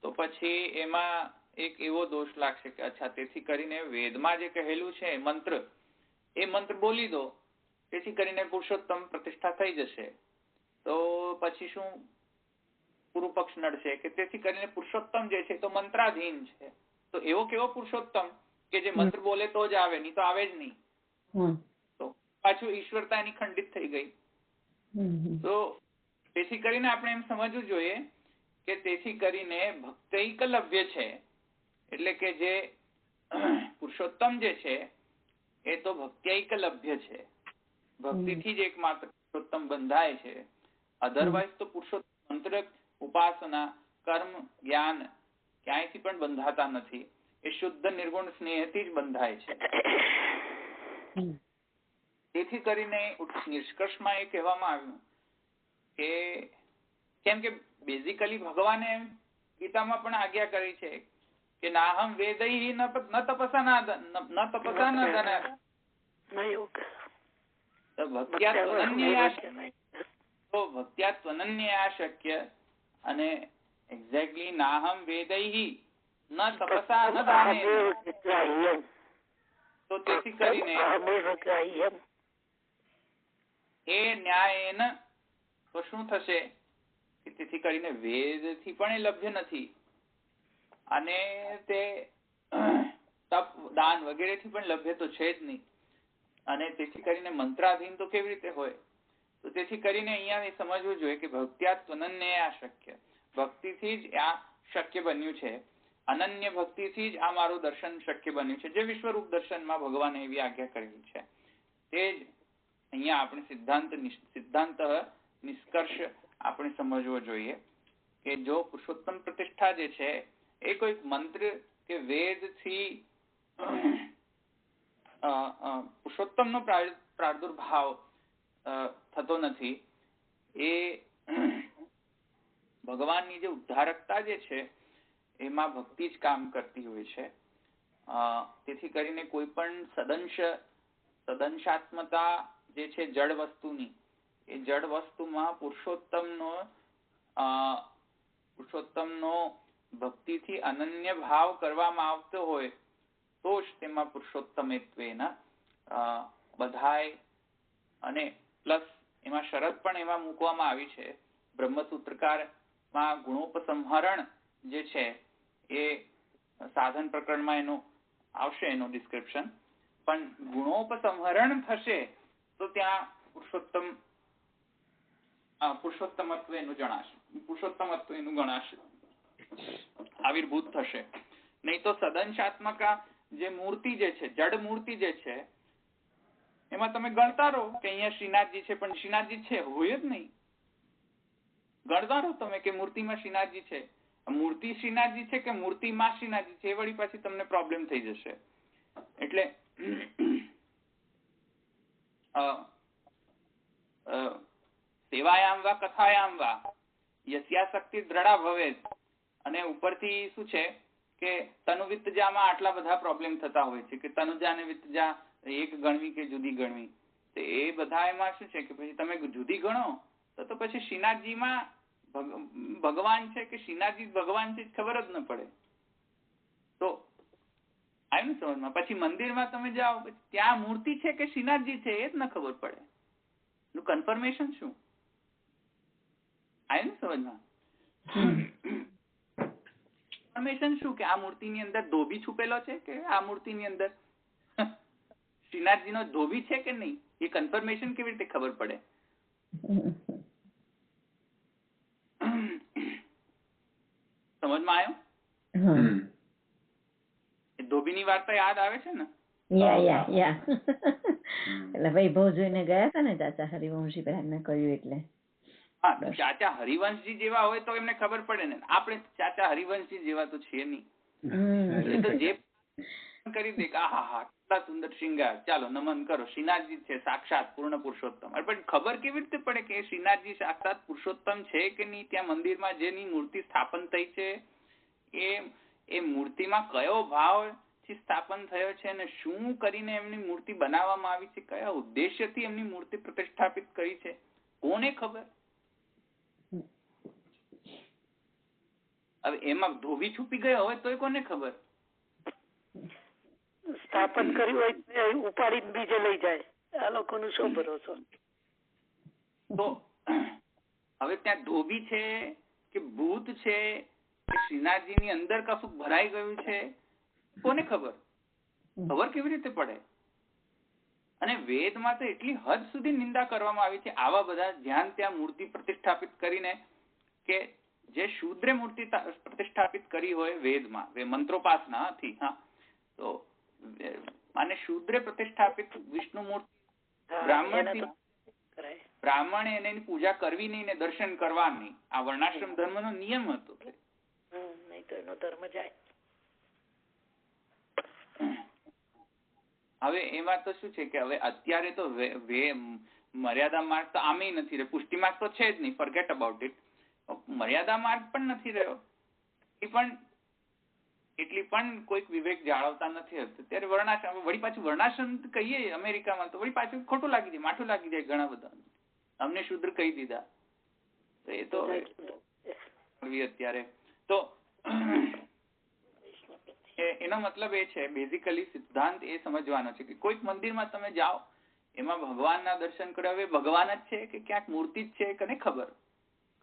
A: તો પછી એમાં એક એવો દોષ લાગશે કે અચ્છા, તેથી કરીને વેદમાં જે કહેલું છે મંત્ર, એ મંત્ર બોલી દો, તેથી કરીને પુરુષોત્તમ પ્રતિષ્ઠા થઈ જશે. તો પછી શું પૂર્વ પક્ષ નડશે કે તેથી કરીને પુરુષોત્તમ જે છે તો મંત્રાધીન છે. તો એવો કેવો પુરુષોત્તમ કે જે મંત્ર બોલે તો જ આવે, નહીં તો આવે જ નહીં. તો પાછું ઈશ્વરતા એની ખંડિત થઈ ગઈ. તો તેથી કરીને આપણે એમ સમજવું જોઈએ કે તેથી કરીને ભક્તૈકલભ્ય છે, એટલે કે જે પુરુષોત્તમ જે છે એ તો ભક્તૈકલભ્ય છે. ભક્તિથી જ એકમાત્ર પુરુષોત્તમ બંધાય છે. અધરવાઇઝ તો પુરુષોત્તમ મંત્ર, ઉપાસના, કર્મ, જ્ઞાન ક્યાંયથી પણ બંધાતા નથી. એ શુદ્ધ નિર્ગુણ સ્નેહથી જ બંધાય છે. તેથી કરીને નિષ્કર્ષમાં એ કહેવામાં આવ્યું કે કેમ કે બેઝિકલી ભગવાને ગીતામાં પણ આજ્ઞા કરી છે કે નાહમ વેદૈ ન તપસા ન ધન ભક્ત્યા શક્ય. અને એક્ઝેક્ટલી નાહમ વેદૈ ન તપસા ન દાનેન. તો તેથી કરીને એ ન્યાયેન તો શું થશે કે તેથી કરીને વેદથી પણ એ લભ્ય નથી, અને તે તપ દાન વગેરેથી પણ લભ્ય તો છે જ નહીં. અને તેથી કરીને મંત્રાધીન તો કેવી રીતે હોય? તો તેથી કરીને અહીંયા સમજવું જોઈએ કે ભક્ત્યા શક્ય, ભક્તિથી જ આ શક્ય બન્યું છે. અનન્ય ભક્તિથી જ આ મારું દર્શન શક્ય બન્યું છે, જે વિશ્વરૂપ દર્શનમાં ભગવાને એવી આજ્ઞા કરેલી છે. તે જ અહીંયા આપણે સિદ્ધાંત નિષ્કર્ષ આપણે સમજવો જોઈએ કે જો પુરુષોત્તમ પ્રતિષ્ઠા જે છે એ કોઈ મંત્ર કે વેદથી પુરુષોત્તમનો પ્રાદુર્ભાવ થતો નથી. એ ભગવાનની જે ઉદ્ધારકતા જે છે એમાં ભક્તિ જ કામ કરતી હોય છે. તેથી કરીને કોઈ પણ સદંશાત્મતા જે છે જડ વસ્તુની, એ જડ વસ્તુમાં પુરુષોત્તમનો ભક્તિથી અનન્ય ભાવ કરવામાં આવતો હોય તો જ તેમાં પુરુષોત્તમત્વેના બધાય. અને પ્લસ એમાં શરત પણ એમાં મૂકવામાં આવી છે. બ્રહ્મસૂત્રકારમાં ગુણોપસંહરણ જે છે એ સાધન પ્રકરણમાં એનું આવશે, એનું ડિસ્ક્રિપ્શન. પણ ગુણોપસંહરણ થશે તો ત્યાં પુરુષોત્તમત્વ એનું ગણાશે, આવિર્ભૂત થશે. નહીં તો સદંશાત્મકા જે મૂર્તિ જે છે, જડ મૂર્તિ જે છે, એમાં તમે ગણતા રહો કે અહીંયા શ્રીનાથજી છે, પણ શ્રીનાથજી છે હોય જ નહીં. ગણતા રહો તમે કે મૂર્તિમાં શ્રીનાથજી છે, મૂર્તિ શ્રીનાથજી છે કે મૂર્તિમાં શ્રીનાથજી છે, એ વળી પાછી તમને પ્રોબ્લેમ થઈ જશે. એટલે સેવાયામ વા કથાયામ વા યસ્યાશક્તિ દ્રઢા ભવેત. અને ઉપરથી શું છે કે તનુ વિત્તજામાં આટલા બધા પ્રોબ્લેમ થતા હોય છે કે તનુજા ને વિત્તજા એક ગણવી કે જુદી ગણવી. તો એ બધા એમાં શું છે કે પછી તમે જુદી ગણો તો પછી શ્રીનાથજીમાં ભગવાન છે કે શ્રીનાથજી ભગવાન છે ખબર જ ન પડે. તો આવ્યું ને સમજમાં? પછી મંદિરમાં તમે જાઓ ત્યાં મૂર્તિ છે કે શ્રીનાથજી છે એ જ ન ખબર પડે. નું કન્ફર્મેશન શું? આવ્યું ને સમજમાં? કન્ફર્મેશન શું કે આ મૂર્તિની અંદર ધોબી છુપેલો છે કે આ મૂર્તિની અંદર શ્રીનાથજીનો ધોબી છે કે નહીં, એ કન્ફર્મેશન કેવી રીતે ખબર પડે? સમજમાં આવ્યું? ધોબીની વાર્તા યાદ આવે છે ને?
C: એટલે વૈભવ જોઈને ગયા હતા ને ચાચા હરિવંશી એમને કહ્યું એટલે.
A: હા, ચાચા હરિવંશજી જેવા હોય તો એમને ખબર પડે ને. આપણે ચાચા હરિવંશજી જેવા તો છે નહીં. તો જે કરી દે કે આહા કેટલા સુંદર શૃંગાર, ચાલો નમન કરો, શ્રીનાથજી છે સાક્ષાત પૂર્ણ પુરુષોત્તમ. પણ ખબર કેવી રીતે પડે કે શ્રીનાથજી સાક્ષાત પુરુષોત્તમ છે કે નહીં? ત્યાં મંદિરમાં જેની મૂર્તિ સ્થાપન થઈ છે એ મૂર્તિમાં કયો ભાવ સ્થાપન થયો છે અને શું કરીને એમની મૂર્તિ બનાવવામાં આવી છે, કયા ઉદ્દેશ્યથી એમની મૂર્તિ પ્રતિષ્ઠાપિત કરી છે, કોને ખબર? હવે એમાં ધોબી છુપી ગયો હોય તો કોને ખબર?
B: સ્થાપન કર્યું હોય ઉપાડી બીજે લઈ જાય, આ લોકોનું શું ભરોસો?
A: તો હવે ત્યાં ધોબી છે કે ભૂત છે કે શ્રીનાથજી ની અંદર કશું ભરાઈ ગયું છે, કોને ખબર? ખબર કેવી રીતે પડે? અને વેદમાં તો એટલી હદ સુધી નિંદા કરવામાં આવી છે આવા બધા જ્યાં ત્યાં મૂર્તિ પ્રતિષ્ઠાપિત કરીને, કે જે શૂદ્રે મૂર્તિ પ્રતિષ્ઠાપિત કરી હોય વેદમાં, મંત્રોપાસના હતી, હા, તો અને શૂદ્રે પ્રતિષ્ઠાપિત વિષ્ણુ મૂર્તિ બ્રાહ્મણે એની પૂજા કરવી નહીં ને દર્શન કરવા નહીં. આ વર્ણાશ્રમ ધર્મ નો નિયમ હતો.
B: નહીં તો એનો ધર્મ જાય.
A: હવે એમાં તો શું છે કે હવે અત્યારે તો મર્યાદા માર્ગ તો આમે નથી રહ્યો, પુષ્ટિ માર્ગ તો છે જ નહીં, ફોરગેટ અબાઉટ ઇટ. મર્યાદા માર્ગ પણ નથી રહ્યો, એટલી પણ કોઈક વિવેક જાળવતા નથી. ત્યારે વર્ણાશ્રમ, વળી પાછું વર્ણાશ્રમ કહીએ અમેરિકામાં તો વળી પાછું ખોટું લાગી જાય, માઠું લાગી જાય ઘણા બધા. અમને શુદ્ર કહી દીધા તો એ તો અત્યારે તો એનો મતલબ એ છે, બેઝિકલી સિદ્ધાંત એ સમજવાનો છે કે કોઈક મંદિરમાં તમે જાઓ, એમાં ભગવાનના દર્શન કર્યા, હવે ભગવાન જ છે કે ક્યાંક મૂર્તિ જ છે, કને ખબર?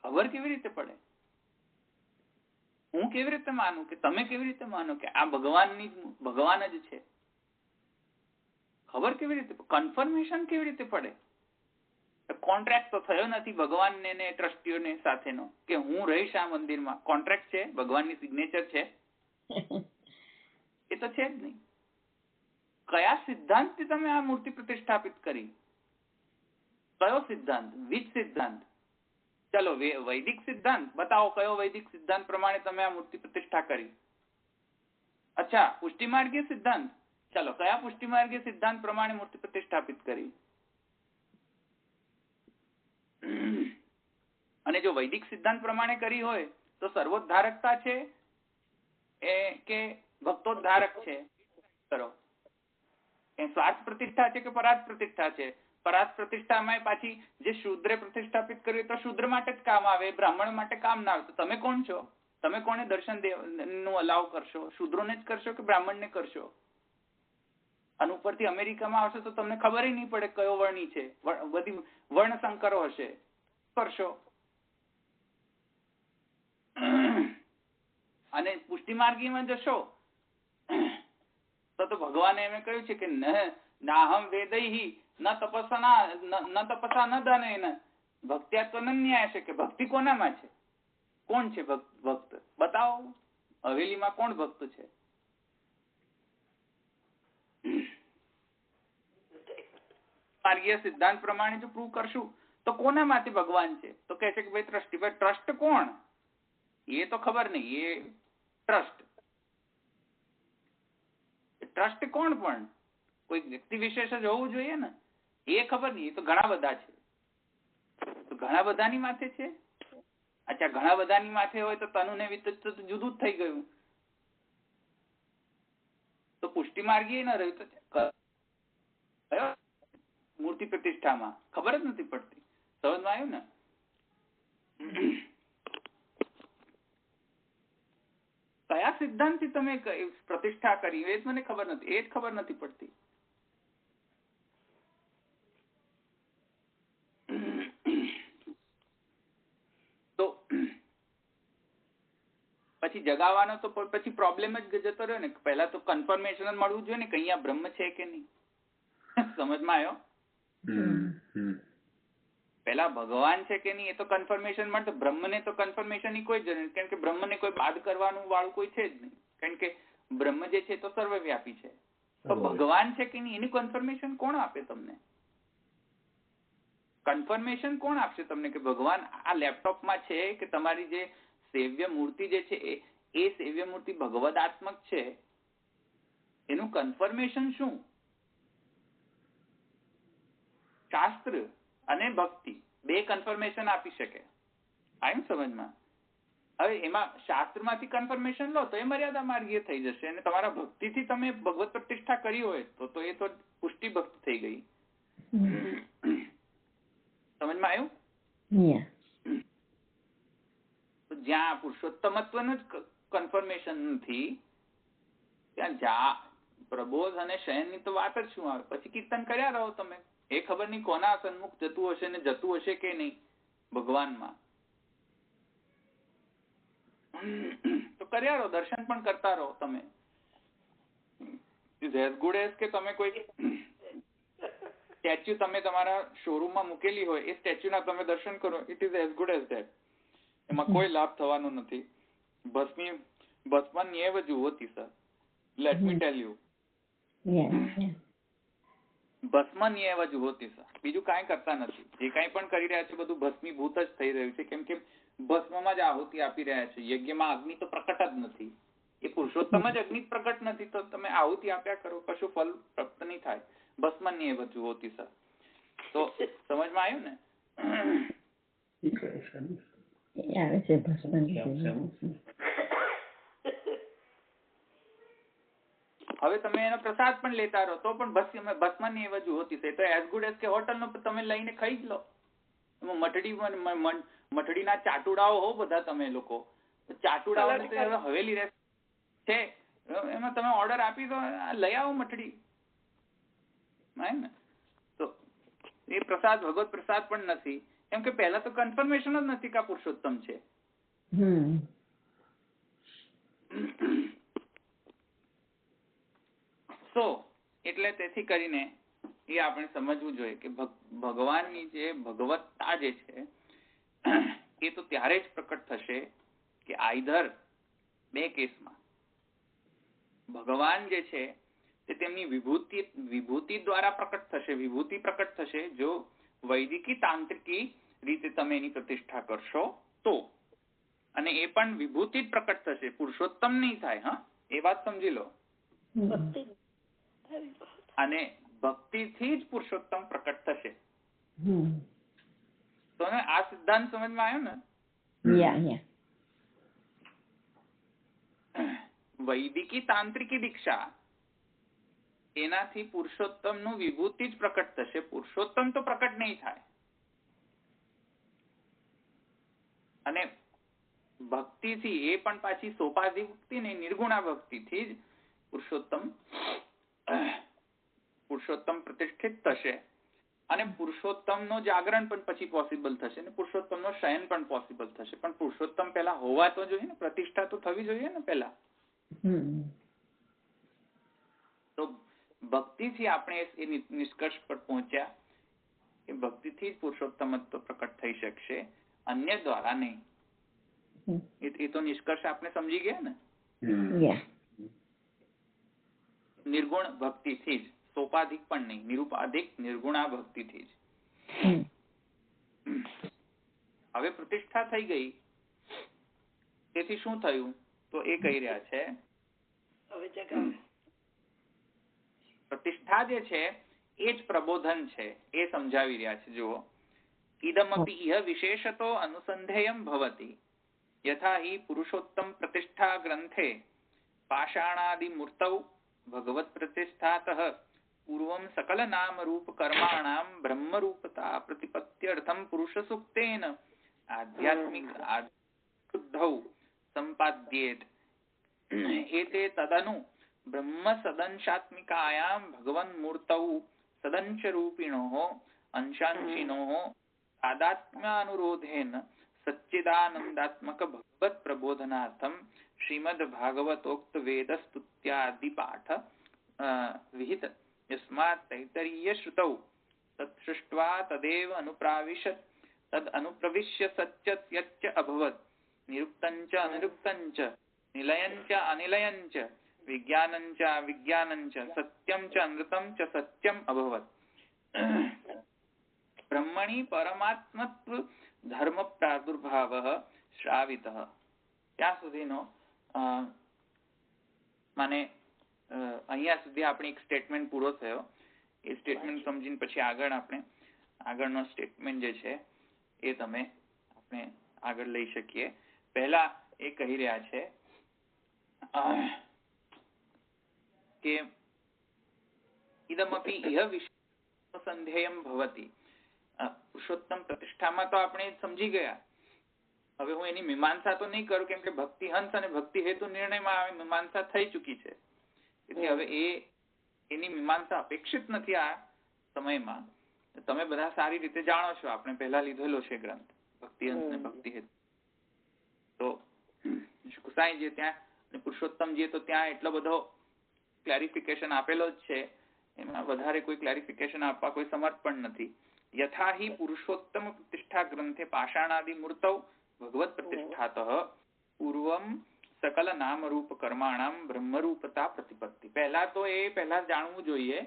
A: ખબર કેવી રીતે પડે? હું કેવી રીતે માનું કે તમે કેવી રીતે માનો કે આ ભગવાન જ છે? ખબર કેવી રીતે? કન્ફર્મેશન કેવી રીતે પડે? કોન્ટ્રાક્ટ તો થયો નથી ભગવાનને ને ટ્રસ્ટીઓને સાથેનો કે હું રહીશ આ મંદિરમાં. કોન્ટ્રાક્ટ છે, ભગવાનની સિગ્નેચર છે? એ તો છે જ નહીં. કયા સિદ્ધાંતથી તમે આ મૂર્તિ પ્રતિષ્ઠાપિત કરી? કયો સિદ્ધાંત? વિચ સિદ્ધાંત? ચલો વૈદિક સિદ્ધાંત બતાવો, કયો વૈદિક સિદ્ધાંત પ્રમાણે તમે આ મૂર્તિ પ્રતિષ્ઠા કરી? અચ્છા, પુષ્ટિમાર્ગીય સિદ્ધાંત, ચલો કયા પુષ્ટિમાર્ગીય સિદ્ધાંત પ્રમાણે મૂર્તિ પ્રતિષ્ઠાપિત કરી? અને જો વૈદિક સિદ્ધાંત પ્રમાણે કરી હોય તો સર્વોદ્ધારકતા છે કે ભક્તોદ્ધારક છે? કરો એ સ્વાર્થ પ્રતિષ્ઠા છે કે પરાર્થ પ્રતિષ્ઠા છે? પરાર્થ પ્રતિષ્ઠામાં પાછી જે શૂદ્રે પ્રતિષ્ઠાપિત કર્યું તો શૂદ્ર માટે જ કામ આવે, બ્રાહ્મણ માટે કામ ના આવે. તો તમે કોણ છો? તમે કોને દર્શન નું અલાવ કરશો? શૂદ્રોને જ કરશો કે બ્રાહ્મણને કરશો? અને ઉપરથી અમેરિકામાં આવશે તો તમને ખબર નહીં પડે કયો વર્ણી છે, બધી વર્ણ સંકરો હશે, કરશો. અને પુષ્ટિમાર્ગીમાં જશો તો ભગવાને એમ કહ્યું છે કે નાહમ વેદૈહિ ન તપસા ન દાનેન ભક્ત્યા તો ન્યાય છે, કે ભક્તિ કોનામાં છે? કોણ છે ભક્ત? બતાવો, હવેલીમાં કોણ ભક્ત છે? માર્ગીય સિદ્ધાંત પ્રમાણે જો પ્રૂવ કરશું તો કોના માટે ભગવાન છે? તો કહે છે કે ભાઈ ટ્રસ્ટી. ભાઈ ટ્રસ્ટ કોણ? એ તો ખબર નહીં. એ ટ્રસ્ટ કોણ? પણ કોઈ વ્યક્તિ વિશેષ જ હોવું જોઈએ ને. એ ખબર નહીં. એ તો ઘણા બધા છે. તો ઘણા બધાની માથે છે. અચ્છા, ઘણા બધાની માથે હોય તો તનુ ને વિત જુદું જ થઈ ગયું. તો પુષ્ટિ માર્ગીય ન રહ્યું. તો મૂર્તિ પ્રતિષ્ઠામાં ખબર જ નથી પડતી. સમજમાં આવ્યું ને? કયા સિદ્ધાંતથી તમે પ્રતિષ્ઠા કરી એ જ મને ખબર નથી. એ જ ખબર નથી પડતી. તો પછી જગાવવાનો તો પછી પ્રોબ્લેમ જ જતો રહ્યો ને. પહેલા તો કન્ફર્મેશન મળવું જોઈએ ને કે અહીંયા બ્રહ્મ છે કે નહીં. સમજમાં આવ્યો? પેલા ભગવાન છે કે નહીં એ તો કન્ફર્મેશન મળે. બ્રહ્મને તો કન્ફર્મેશન ની કોઈ જરૂર નથી, કારણ કે બ્રહ્મને કોઈ બાદ કરવાનું વાળું કોઈ છે જ નહીં. કારણ કે બ્રહ્મ જે છે તો સર્વવ્યાપી છે. તો ભગવાન છે કે નહીં એની કન્ફર્મેશન કોણ આપે તમને? કન્ફર્મેશન કોણ આપશે તમને કે ભગવાન આ લેપટોપમાં છે, કે તમારી જે સેવ્ય મૂર્તિ જે છે એ સેવ્ય મૂર્તિ ભગવદાત્મક છે? એનું કન્ફર્મેશન શું? શાસ્ત્ર અને ભક્તિ બે કન્ફર્મેશન આપી શકે. આમ સમજમાં? હવે એમાં શાસ્ત્રમાંથી કન્ફર્મેશન લો તો એ મર્યાદા માર્ગીય થઈ જશે, અને તમારા ભક્તિથી તમે ભગવત પ્રતિષ્ઠા કરી હોય તો એ તો પુષ્ટિ ભક્તિ થઈ ગઈ. સમજમાં આવ્યું? જ્યાં પુરુષોત્તમત્વનું જ કન્ફર્મેશન નથી ત્યાં પ્રબોધ અને શયનની તો વાત જ શું આવે? પછી કીર્તન કર્યા રહો તમે. એ ખબર નહીં કોના સન્મુખ જતું હશે ને જતું હશે કે નહીં ભગવાનમાં. તો કર્યા રહો, દર્શન પણ કરતા રહો તમે. એઝ ગુડ એઝ કે તમે કોઈ સ્ટેચ્યુ તમે તમારા શોરૂમમાં મૂકેલી હોય એ સ્ટેચ્યુના તમે દર્શન કરો. It is as good as that. એમાં કોઈ લાભ થવાનો નથી. ભસ્મન્યેવ જુહોતિ sir. Let me tell you. ભસ્મન્યેવ જુહોતિ સર. બીજું કાંઈ કરતા નથી. જે કાંઈ પણ કરી રહ્યા છે બધું ભસ્મીભૂત જ થઈ રહ્યું છે. કેમ કે ભસ્મમાં જ આહુતિ આપી રહ્યા છે. યજ્ઞમાં અગ્નિ તો પ્રકટ જ નથી. એ પુરુષોત્તમ જ અગ્નિ પ્રકટ નથી તો તમે આહુતિ આપ્યા કરો, કશું ફલ પ્રાપ્ત નહીં થાય. ભસ્મન્યેવ જુહોતિ સર. તો સમજમાં આવ્યું ને?
C: આવે છે ભસ્મ.
A: હવે તમે એનો પ્રસાદ પણ લેતા રહો તો પણ ભસ્મન્યેવ જુહોતિ સર. તો એઝ ગુડ એઝ કે હોટલનો તમે લઈને ખાઈ જ લો. મઠડીના ચાટુડાઓ હો બધા તમે લોકો. ચાટુડાઓ હવેલી છે એમાં તમે ઓર્ડર આપી દો, લઈ આવો મઠડી. તો એ પ્રસાદ ભગવત પ્રસાદ પણ નથી. કેમ કે પહેલા તો કન્ફર્મેશન જ નથી કે આ પુરુષોત્તમ છે. તો એટલે તેથી કરીને એ આપણે સમજવું જોઈએ કે ભગવાનની જે ભગવત્તા જે છે એ તો ત્યારે જ પ્રકટ થશે કે આઈધર બે કેસમાં ભગવાન જે છે તે તેમની વિભૂતિ દ્વારા પ્રકટ થશે. વિભૂતિ પ્રકટ થશે જો વૈદિકી તાંત્રિકી રીતે તમે એની પ્રતિષ્ઠા કરશો તો. અને એ પણ વિભૂતિ જ પ્રકટ થશે, પુરુષોત્તમ નહીં થાય. હા, એ વાત સમજી લો. અને ભક્તિથી જ પુરુષોત્તમ પ્રકટ થશે. તો આ સિદ્ધાંત સમજમાં આવ્યો ને? વૈદિકી તાંત્રિકી દીક્ષા એનાથી પુરુષોત્તમ નું વિભૂતિ જ પ્રકટ થશે. પુરુષોત્તમ તો પ્રકટ નહીં થાય. અને ભક્તિથી એ પણ પાછી સોપાધિ ભક્તિ ને નિર્ગુણા ભક્તિથી જ પુરુષોત્તમ પ્રતિષ્ઠિત થશે. અને પુરુષોત્તમ નો જાગરણ પણ પછી પોસિબલ થશે ને પુરુષોત્તમ નો શયન પણ પોસિબલ થશે. પણ પુરુષોત્તમ પેલા હોવા તો જોઈએ ને, પ્રતિષ્ઠા તો થવી જોઈએ ને પેલા. તો ભક્તિથી આપણે એ નિષ્કર્ષ પર પહોંચ્યા કે ભક્તિથી જ પુરુષોત્તમત્વ પ્રકટ થઈ શકશે, અન્ય દ્વારા નહીં. એ તો નિષ્કર્ષ આપણે સમજી ગયા ને? નિર્ગુણ ભક્તિથી જ, સોપાધિક પણ નહીં, નિરુપાધિક નિર્ગુણા ભક્તિથી જ. હવે પ્રતિષ્ઠા થઈ ગઈ, તેથી શું થયું? તો એ કહી રહ્યા છે પ્રતિષ્ઠા જે છે એ જ પ્રબોધન છે, એ સમજાવી રહ્યા છે. જુઓ, ઇદમપી ઇહ વિશેષતો અનુસંધેયમ ભવતિ યથા હિ પુરુષોત્તમ પ્રતિષ્ઠા ગ્રંથે પાષાણાદિ મૂર્તૌ ભગવત પ્રતિષ્ઠાતઃ પૂર્વમ સકલ નામ રૂપ કર્માણામ બ્રહ્મ રૂપતા પ્રતિપત્યર્થમ પુરુષ સુક્તેન આધ્યાત્મિક શુદ્ધૌ સંપાદ્યેત એતે તદनु બ્રહ્મ સદંશાત્મિકાયામ ભગવન મૂર્તૌ સદંશ રૂપિણોઃ અંશાંશિનોઃ તાદાત્મ્યાનુરોધેન સચ્ચિદાનંદાત્મક ભગવત પ્રબોધનાર્થમ શ્રીમદ ભાગવતોક્ત વેદ સ્તુત્યાદિ પાઠ વિહિત यस्मात् तैतरीय श्रुतौ तत् सृष्ट्वा तदेव अनुप्राविशत् तद अनुप्रविश्य सच्च यच्च अभवत् निरुक्तञ्च अनिरुक्तञ्च निलयञ्च अनिलयञ्च विज्ञानञ्च अविज्ञानञ्च सत्यं च अनृतं च सत्यम् अभवत् ब्रह्मणि परमात्मत्व धर्म प्रादुर्भावः श्रावितः. ત્યાં સુધીનો માને અહીંયા સુધી આપણે એક સ્ટેટમેન્ટ પૂરો થયો. એ સ્ટેટમેન્ટ સમજીને પછી આપણે આગળનો સ્ટેટમેન્ટ જે છે એ તમે આપણે આગળ લઈ શકીએ. પહેલા એ કહી રહ્યા છે કે ઇદમપી ઇહ વિશેષસંધેયમ ભવતિ. પુરુષોત્તમ પ્રતિષ્ઠામાં તો આપણે સમજી ગયા. હવે હું એની મીમાંસા તો નહીં કરું, કેમ કે ભક્તિ હંસ અને ભક્તિ હેતુ નિર્ણયમાં મીમાંસા થઈ ચૂકી છે. એટલે હવે એની મીમાંસા અપેક્ષિત નથી આ સમયમાં. તમે બધા સારી રીતે જાણો છો, આપણે પહેલા લીધેલો છે ગ્રંથ ભક્તિહંસ ને ભક્તિ હેતુ. તો ગુસાઈજી ત્યાં પુરુષોત્તમજી તો ત્યાં એટલો બધો ક્લેરિફિકેશન આપેલો જ છે, એમાં વધારે કોઈ ક્લેરિફિકેશન આપવા કોઈ સમર્થ પણ નથી. યથા હિ પુરુષોત્તમ પ્રતિષ્ઠા ગ્રંથે પાષાણાદિ મૂર્તૌ ભગવત પ્રતિષ્ઠાતઃ પૂર્વમ સકલ નામ રૂપ કર્માણામ બ્રહ્મરૂપતા પ્રતિપત્તિ. પહેલા તો પહેલા જાણવું જોઈએ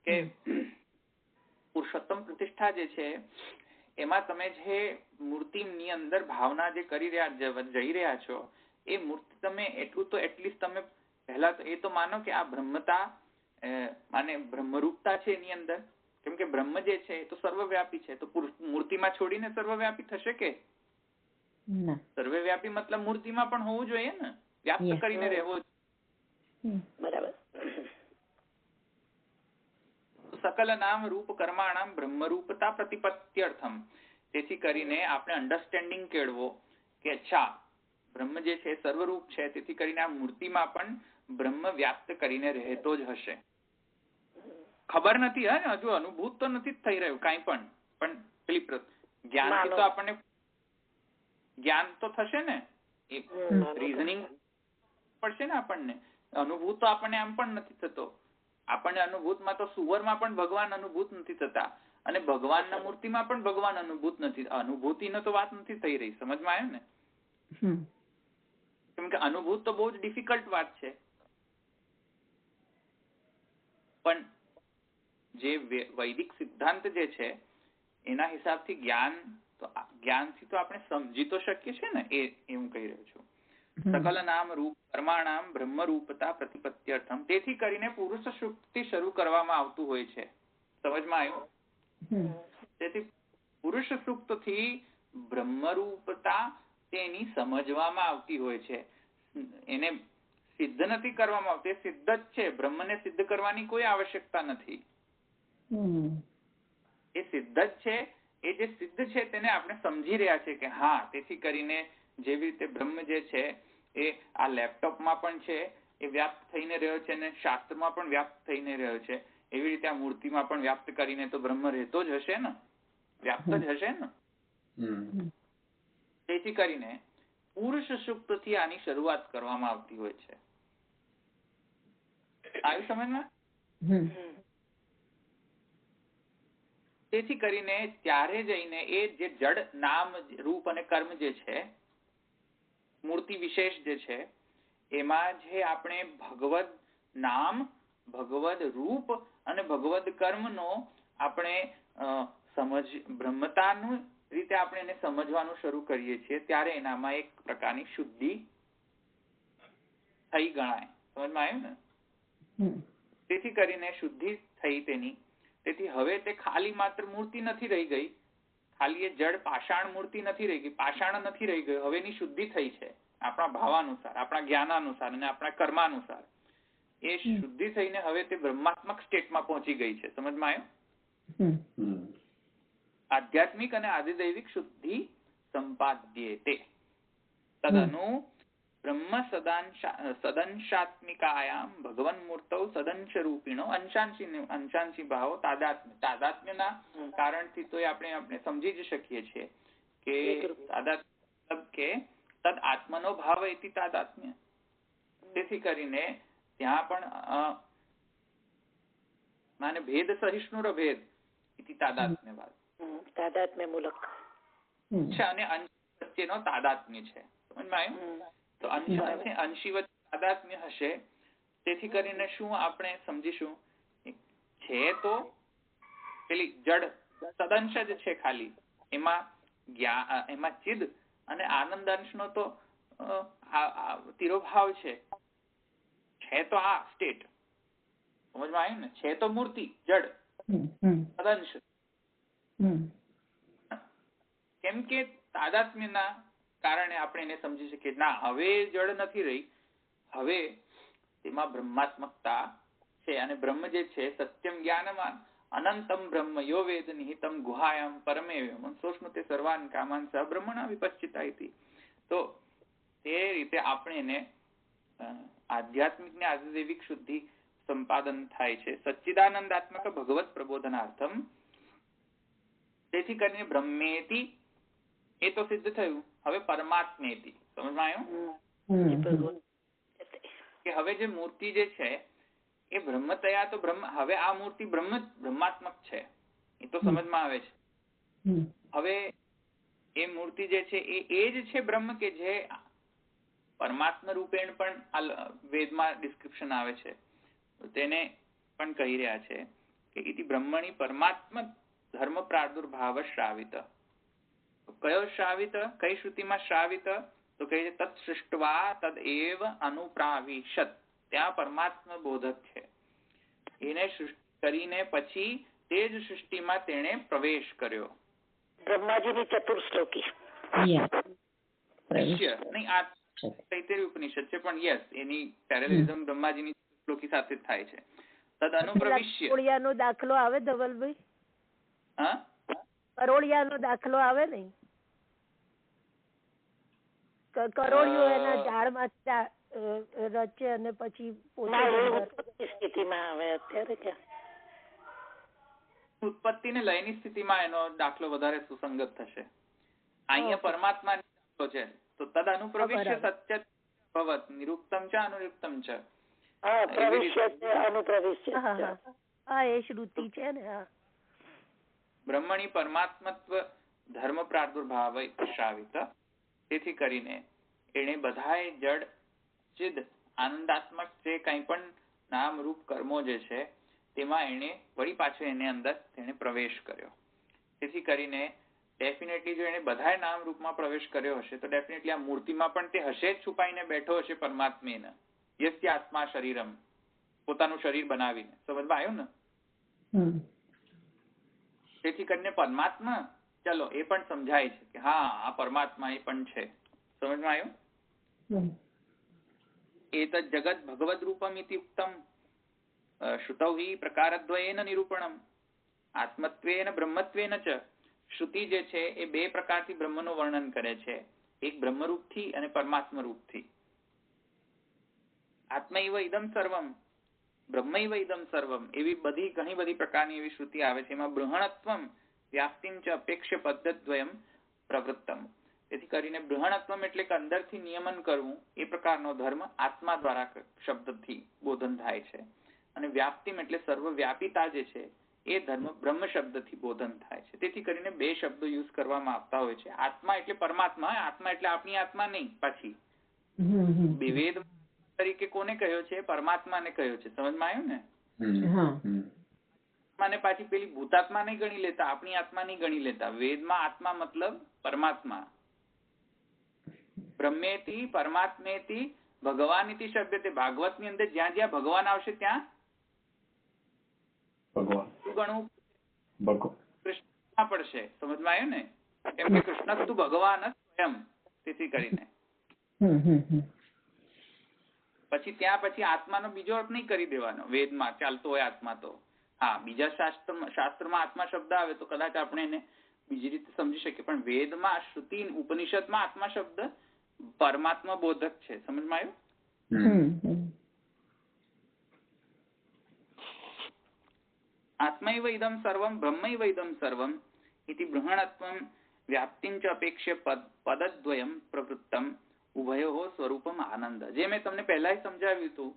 A: કે પુરુષોત્તમ પ્રતિષ્ઠા જે છે એમાં તમે જે મૂર્તિની અંદર ભાવના જે કરી જઈ રહ્યા છો, એ મૂર્તિ તમે એટલું તો એટલીસ્ટ તમે પહેલા તો એ તો માનો કે આ બ્રહ્મતા માને બ્રહ્મરૂપતા છે એની અંદર. કેમ કે બ્રહ્મ જે છે એ તો સર્વવ્યાપી છે, તો મૂર્તિમાં છોડીને સર્વવ્યાપી થશે કે? સર્વવ્યાપી મતલબ મૂર્તિમાં પણ હોવું જોઈએ ને, વ્યાપ્ત કરીને રહેવો.
B: બરાબર.
A: સકલ નામ રૂપ કર્માણામ બ્રહ્મરૂપતા પ્રતિપત્યર્થમ. તેથી કરીને આપણે અન્ડરસ્ટેન્ડિંગ કેળવો કે અચ્છા બ્રહ્મ જે છે સર્વરૂપ છે, તેથી કરીને આ મૂર્તિમાં પણ બ્રહ્મ વ્યાપ્ત કરીને રહેતો જ હશે. ખબર નથી હે, હજુ અનુભૂત તો નથી થઈ રહ્યું કાંઈ પણ પેલી જ્ઞાનથી તો આપણને જ્ઞાન તો થશે ને, એ રીઝનિંગ પડશે ને આપણને. અનુભૂત તો આપણને આમ પણ નથી થતો. આપણને અનુભૂતમાં તો સુવરમાં પણ ભગવાન અનુભૂત નથી થતા, અને ભગવાનના મૂર્તિમાં પણ ભગવાન અનુભૂત નથી. અનુભૂતિનો તો વાત નથી થઈ રહી. સમજમાં આવ્યું ને? કેમ કે અનુભૂત તો બહુ જ ડિફિકલ્ટ વાત છે. પણ જે વૈદિક સિદ્ધાંત જે છે એના હિસાબથી જ્ઞાનથી તો આપણે સમજી તો શકીએ છીએ ને, એ હું કહી રહ્યો છું. સકલ નામ રૂપ કર્માણામ બ્રહ્મરૂપતા પ્રતિપત્યર્થમ. તેથી કરીને પુરુષ સૂક્તિ શરૂ કરવામાં આવતું હોય છે. સમજમાં આવ્યું? તેથી પુરુષ સૂક્તથી બ્રહ્મરૂપતા તેની સમજવામાં આવતી હોય છે. એને સિદ્ધ નથી કરવામાં આવતી, સિદ્ધ જ છે. બ્રહ્મને સિદ્ધ કરવાની કોઈ આવશ્યકતા નથી. એ સિદ્ધ જ છે. એ જે સિદ્ધ છે તેને આપણે સમજી રહ્યા છે કે હા, તેથી કરીને જેવી રીતે બ્રહ્મ જે છે એ આ લેપટોપમાં પણ છે, એ વ્યાપ્ત થઈને રહ્યો છે, અને શાસ્ત્રમાં પણ વ્યાપ્ત થઈને રહ્યો છે, એવી રીતે આ મૂર્તિમાં પણ વ્યાપ્ત કરીને તો બ્રહ્મ રહેતો જ હશે ને, વ્યાપ્ત જ હશે ને. તેથી કરીને પુરુષ સૂક્તથી આની શરૂઆત કરવામાં આવતી હોય છે. આવી સમજમાં? તેથી કરીને ત્યારે જઈને એ જે જડ નામ રૂપ અને કર્મ જે છે, મૂર્તિ વિશેષ જે છે, એમાં જે આપણે ભગવદ નામ, ભગવદ રૂપ અને ભગવદ કર્મનો આપણે બ્રહ્મતાનું રીતે આપણે એને સમજવાનું શરૂ કરીએ છીએ ત્યારે એનામાં એક પ્રકારની શુદ્ધિ થઈ ગણાય. સમજમાં આવ્યું ને? તેથી કરીને શુદ્ધિ થઈ તેની. તેથી હવે તે ખાલી માત્ર મૂર્તિ નથી રહી ગઈ, ખાલી એ જડ પાષાણ મૂર્તિ નથી રહી ગઈ, પાષાણ નથી રહી ગઈ. હવે એની શુદ્ધિ થઈ છે આપણા ભાવાનુસાર, આપણા જ્ઞાનાનુસાર અને આપણા કર્માનુસાર. એ શુદ્ધિ થઈને હવે તે બ્રહ્માત્મક સ્ટેટમાં પહોંચી ગઈ છે. સમજમાં આવ્યું? આધ્યાત્મિક અને આદિદૈવિક શુદ્ધિ સંપાદ્યતે તદનુ બ્રહ્મ સદંશાત્મિકાયામ ભગવન મૂર્તૌ સદંશ રૂપિણો અંશાંશી ભાવો તાદાત્મ્ય. તાદાત્મ્યના કારણથી તો આપણે સમજી જ શકીએ છીએ કે તાદાત્મ્ય કે તદ આત્મનો ભાવ એથી તાદાત્મ્ય. તેથી કરીને ત્યાં પણ માને ભેદ સહિષ્ણુર ભેદ ઇતિ તાદાત્મ્યવાદ.
B: તાદાત્મ્ય મૂલક
A: છે અને અંશ વચ્ચેનો તાદાત્મ્ય છે. સમજમાં આવ્યું? તો અંશ અને અંશી વચ્ચે તાદાત્મ્ય હશે. તેથી કરીને શું આપણે સમજીશું છે તો પેલી જડ સદંશ જ છે ખાલી, એમાં ચિદ અને આનંદ અંશનો તો તિરોભાવ છે તો આ સ્ટેટ. સમજમાં આવ્યું ને? છે તો મૂર્તિ જડ સદંશ. કેમ કે તાદાત્મ્યના કારણે આપણે એને સમજી શકીએ ના હવે જડ નથી રહી, હવે તેમાં બ્રહ્માત્મકતા છે. અને બ્રહ્મ જે છે સત્યમ જ્ઞાનમાન અનંતમ બ્રહ્મ યો વેદ નિહિતમ ગુહાયામ પરમેવ્યમ સોષ્ણુતે સર્વાન કામાન સ બ્રહ્મણા વિપશ્ચિતા ઇતિ. તો તે રીતે આપણે એને આધ્યાત્મિક ને આદિદૈવિક શુદ્ધિ સંપાદન થાય છે સચ્ચિદાનંદાત્મક ભગવત પ્રબોધનાર્થમ. તેથી કરીને બ્રહ્મેતિ એ તો સિદ્ધ થયું. હવે પરમાત્મેતિ. સમજમાં આવ્યું? કે હવે જે મૂર્તિ જે છે એ બ્રહ્મતયા તો બ્રહ્મ, હવે આ મૂર્તિ બ્રહ્માત્મક છે એ તો સમજમાં આવે છે. હવે એ મૂર્તિ જે છે એ જ છે બ્રહ્મ કે જે પરમાત્મા રૂપેણ પણ વેદમાં ડિસ્ક્રિપ્શન આવે છે. તેને પણ કહી રહ્યા છે કે ઇતિ બ્રહ્મણી પરમાત્મ ધર્મ પ્રાદુર્ભાવ શ્રાવિત. કયો શ્રાવિત? કઈ શ્રુતિમાં શ્રાવિત? તો કહે છે તત્ સૃષ્ટવા તદ એવ અનુપ્રાવિશત. ત્યાં પરમાત્મા બોધક છે. એને સૃષ્ટિ કરીને પછી તે જ સૃષ્ટિમાં તેણે પ્રવેશ કર્યો.
B: બ્રહ્માજીની ચતુર્શ્લોકી
A: નહીં, આ તૈત્તરીય ઉપનિષદ છે પણ યસ એની પેરેલલિઝમ બ્રહ્માજીની શ્લોકી સાથે થાય છે. તદ અનુપ્રવિશ્ય.
D: કરોળિયાનો દાખલો આવે ધવલભાઈ?
A: હા,
D: કરોળિયાનો દાખલો આવે ને? કરોળિયો એના ઝાડમાં રચે અને પછી
B: સ્થિતિમાં આવે. અત્યારે ક્યાં
A: ઉત્પત્તિ ને લયની સ્થિતિમાં એનો દાખલો વધારે સુસંગત થશે. અહીંયા પરમાત્મા દાખલો છે તો તદ અનુપ્રવિશ્ય સત્ય ભવત નિરુક્તમ ચ અનુયુક્તમ ચ.
D: એ શ્રુતિ છે ને.
A: બ્રહ્મણી પરમાત્મત્વ ધર્મ પ્રાદુર્ભાવ શ્રાવિત. તેથી કરીને એને બધાય જડ ચિદ આનંદાત્મક જે કંઈ પણ નામ રૂપ કર્મો જે છે તેમાં એને વળી પાછો એને અંદર તેને પ્રવેશ કર્યો. તેથી કરીને ડેફિનેટલી જો એને બધાય નામ રૂપમાં પ્રવેશ કર્યો હશે તો ડેફિનેટલી આ મૂર્તિમાં પણ તે હશે જ છુપાઈને બેઠો હશે પરમાત્મેને. યસ્ય આત્મા શરીરમ, પોતાનું શરીર બનાવીને. સમજમાં આવ્યું ને? તેથી કરીને પરમાત્મા, ચલો એ પણ સમજાય છે કે હા આ પરમાત્મા એ પણ છે. સમજમાં આવ્યું? એતદ જગત ભગવદ રૂપમ ઇતિ ઉક્તમ શ્રુતૌ હિ પ્રકારદ્વયેન નિરૂપણમ આત્મત્વેન બ્રહ્મત્વેન ચ. શ્રુતિ જે છે એ બે પ્રકારથી બ્રહ્મનું વર્ણન કરે છે, એક બ્રહ્મરૂપથી અને પરમાત્મા રૂપથી. આત્મૈવ ઇદમ સર્વમ, બ્રહ્મૈવ ઇદમ સર્વમ, એવી બધી ઘણી બધી પ્રકારની એવી શ્રુતિ આવે છે. એમાં બૃહણત્વમ વ્યાપ્તિમ ચ અપેક્ષ પદ્ધદ્વયમ પ્રવૃત્તમ. તેથી કરીને બૃહણત્વમ એટલે કે અંદરથી નિયમન કરવું એ પ્રકારનો ધર્મ આત્મા દ્વારા શબ્દથી બોધન થાય છે. અને વ્યાપ્તિમ એટલે સર્વવ્યાપિતા જે છે એ ધર્મ બ્રહ્મ શબ્દથી બોધન થાય છે. તેથી કરીને બે શબ્દો યુઝ કરવામાં આવતા હોય છે. આત્મા એટલે પરમાત્મા, આત્મા એટલે આપણી આત્મા નહીં. પાછી વેદ તરીકે કોને કહ્યો છે? પરમાત્માને કહ્યો છે. સમજમાં આવ્યું ને? આત્માને પાછી પેલી ભૂતાત્મા નહીં ગણી લેતા, આપણી આત્મા નહીં ગણી લેતા. વેદમાં આત્મા મતલબ પરમાત્મા. બ્રહ્મેતિ પરમાત્મેતિ ભગવાન ઇતિ શબ્દતે. ભાગવતની અંદર જ્યાં જ્યાં ભગવાન આવશે ત્યાં
E: ભગવાન
A: શું ગણવું?
E: ભગવાન
A: કૃષ્ણ પડશે. સમજમાં આવ્યું ને? કેમ કે કૃષ્ણ તું ભગવાન જ સ્વયં. તેથી કરીને પછી ત્યાં પછી આત્માનો બીજો અર્થ નહીં કરી દેવાનો. વેદમાં ચાલતો હોય આત્મા તો હા, બીજા શાસ્ત્રમાં આત્મા શબ્દ આવે તો કદાચ આપણે એને બીજી રીતે સમજી શકીએ, પણ વેદમાં શ્રુતિ ઉપનિષદમાં આત્મા શબ્દ પરમાત્મા બોધક છે. સમજમાં આવ્યું? આત્મૈવ ઇદમ સર્વમ બ્રહ્મૈવ ઇદમ સર્વમ ઇતિ બૃહણત્વમ વ્યાપ્તિં ચ અપેક્ષ્ય પદદ્વયમ પ્રવૃત્તમ ઉભયોઃ સ્વરૂપમ આનંદ. જે મેં તમને પહેલા સમજાવ્યું હતું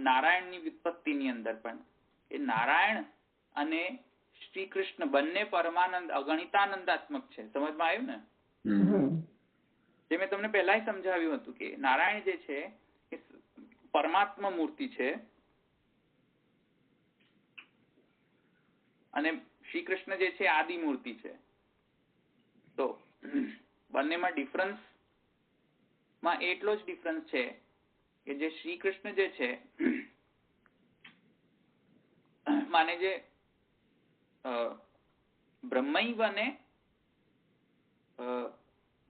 A: નારાયણની વ્યુત્પત્તિની અંદર પણ, એ નારાયણ અને શ્રી કૃષ્ણ બંને પરમાનંદ અગણિતાનંદાત્મક છે. સમજમાં આવ્યું ને? જે મેં તમને પહેલા સમજાવ્યું હતું કે નારાયણ જે છે એ પરમાત્મા મૂર્તિ છે અને શ્રી કૃષ્ણ જે છે આદિ મૂર્તિ છે. તો બંનેમાં ડિફરન્સ માં એટલો જ ડિફરન્સ છે કે જે શ્રી કૃષ્ણ જે છે માને જે બ્રહ્મૈવ ને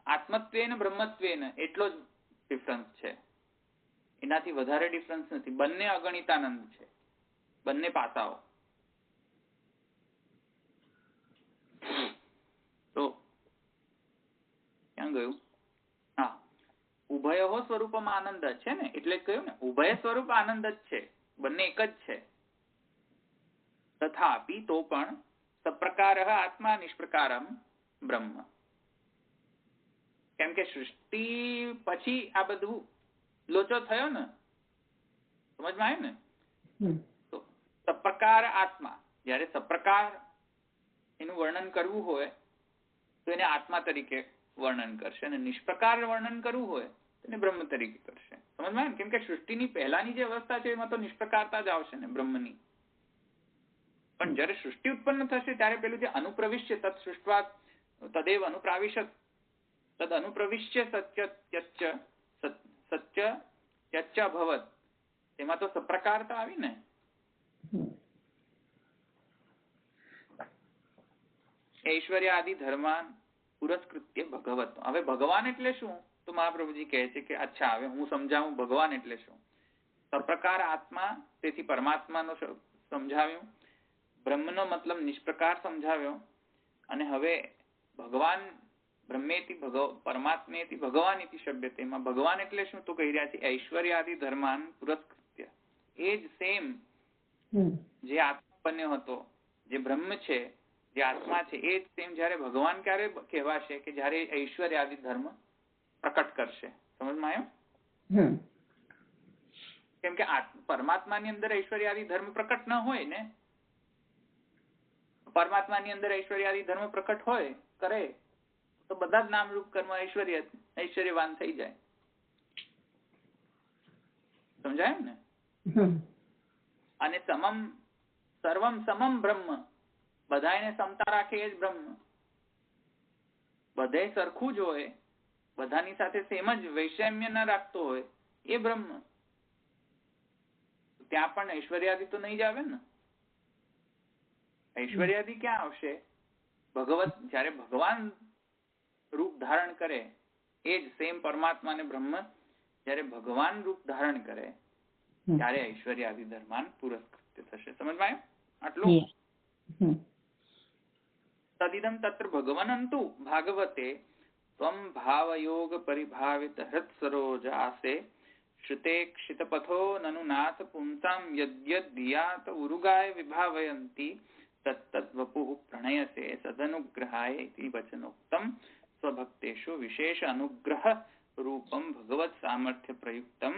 A: આત્મત્વેન બ્રહ્મત્વેન એટલો જ ડિફરન્સ છે. એનાથી વધારે ડિફરન્સ નથી. બંને અગણિતાનંદ છે, બંને પાસાઓ. તો ક્યાં ગયું? હા, ઉભયો સ્વરૂપમાં આનંદ છે ને, એટલે કહ્યું ને ઉભય સ્વરૂપ આનંદ જ છે, બંને એક જ છે. તથાપી તો પણ સપ્રકાર આત્મા નિષ્પ્રકારમ બ્રહ્મ. કેમ કે સૃષ્ટિ પછી આ બધું લોચો થયો ને, સમજમાં આવ્યું ને? તો સપ્રકાર આત્મા, જયારે સપ્રકાર એનું વર્ણન કરવું હોય તો એને આત્મા તરીકે વર્ણન કરશે, અને નિષ્પ્રકાર વર્ણન કરવું હોય તો એને બ્રહ્મ તરીકે કરશે. સમજમાં આવ્યું? કેમ કે સૃષ્ટિની પહેલાની જે અવસ્થા છે એમાં તો નિષ્પ્રકારતા જ આવશે ને બ્રહ્મની. પણ જયારે સૃષ્ટિ ઉત્પન્ન થશે ત્યારે પેલું જે અનુપ્રવિશ્ય તત્ સૃષ્ટવા તદેવ અનુપ્રાવિશત તદ અનુપ્રવિશ્ય સત્ય ભવત, તેમાં તો સપ્રકારતા આવી ને. ઐશ્વર્ય આદિ ધર્માન પુરસ્કૃત્ય ભગવત. હવે ભગવાન એટલે શું? તો મહાપ્રભુજી કહે છે કે અચ્છા હવે હું સમજાવું ભગવાન એટલે શું. સપ્રકાર આત્મા, તેથી પરમાત્માનો સમજાવ્યું. બ્રહ્મનો મતલબ નિષ્પ્રકાર સમજાવ્યો. અને હવે ભગવાન બ્રહ્મેતિ પરમાત્મેતિ ભગવાન ઇતિ શબ્દતે, એમાં ભગવાન એટલે શું તો કહી રહ્યા છે ઐશ્વર્ય આદિ ધર્માન પુરસ્કૃત્ય. એ જ સેમ જે આત્મા બન્યો હતો, જે બ્રહ્મ છે, જે આત્મા છે, એ જ સેમ જયારે ભગવાન ક્યારે કહેવાશે કે જયારે ઐશ્વર્ય આદિ ધર્મ પ્રકટ કરશે. સમજમાં આવ્યું? કેમ કે પરમાત્માની અંદર ઐશ્વર્ય આદિ ધર્મ પ્રકટ ન હોય ને. પરમાત્માની અંદર ઐશ્વર્ય આદિ ધર્મ પ્રકટ હોય કરે તો બધા જ નામરૂપ કર્મ ઐશ્વર્યવાન થઈ જાય. સમજાય ને? અને સર્વમ સમમ બ્રહ્મ, બધાને સમતા રાખે એ જ બ્રહ્મ. બધે સરખું જ હોય, બધાની સાથે સેમ જ વૈષમ્ય ન રાખતો હોય એ બ્રહ્મ. ત્યાં પણ ઐશ્વર્યાદિ તો નહીં જ આવે ને. ઐશ્વર્યાદિ ક્યાં આવશે? ભગવત જયારે ભગવાન રૂપ ધારણ કરે એ જ સેમ પરમાત્મા ને બ્રહ્મ જયારે ભગવાન રૂપ ધારણ કરે ત્યારે ઐશ્વર્યાદિ ધર્માન પુરસ્કૃત્ય થશે. સમજમાં આટલું? તદિદમ તત્ર ભગવનંતુ ભાગવતે ત્વમ ભાવયોગ પરિભાવિત હૃત સરોજાસે શ્રુતે ક્ષિતપથો નનુ નાથ પુંસામ યદ્યદ્ધિયાત ઉરુગાય વિભાવયંતી તત્તદ વપુઃ પ્રણયસે સદનુગ્રહાય ઇતિ વચનોક્તમ સ્વભક્તેષુ વિશેષ અનુગ્રહ રૂપમ ભગવત સામર્થ્ય પ્રયુક્તમ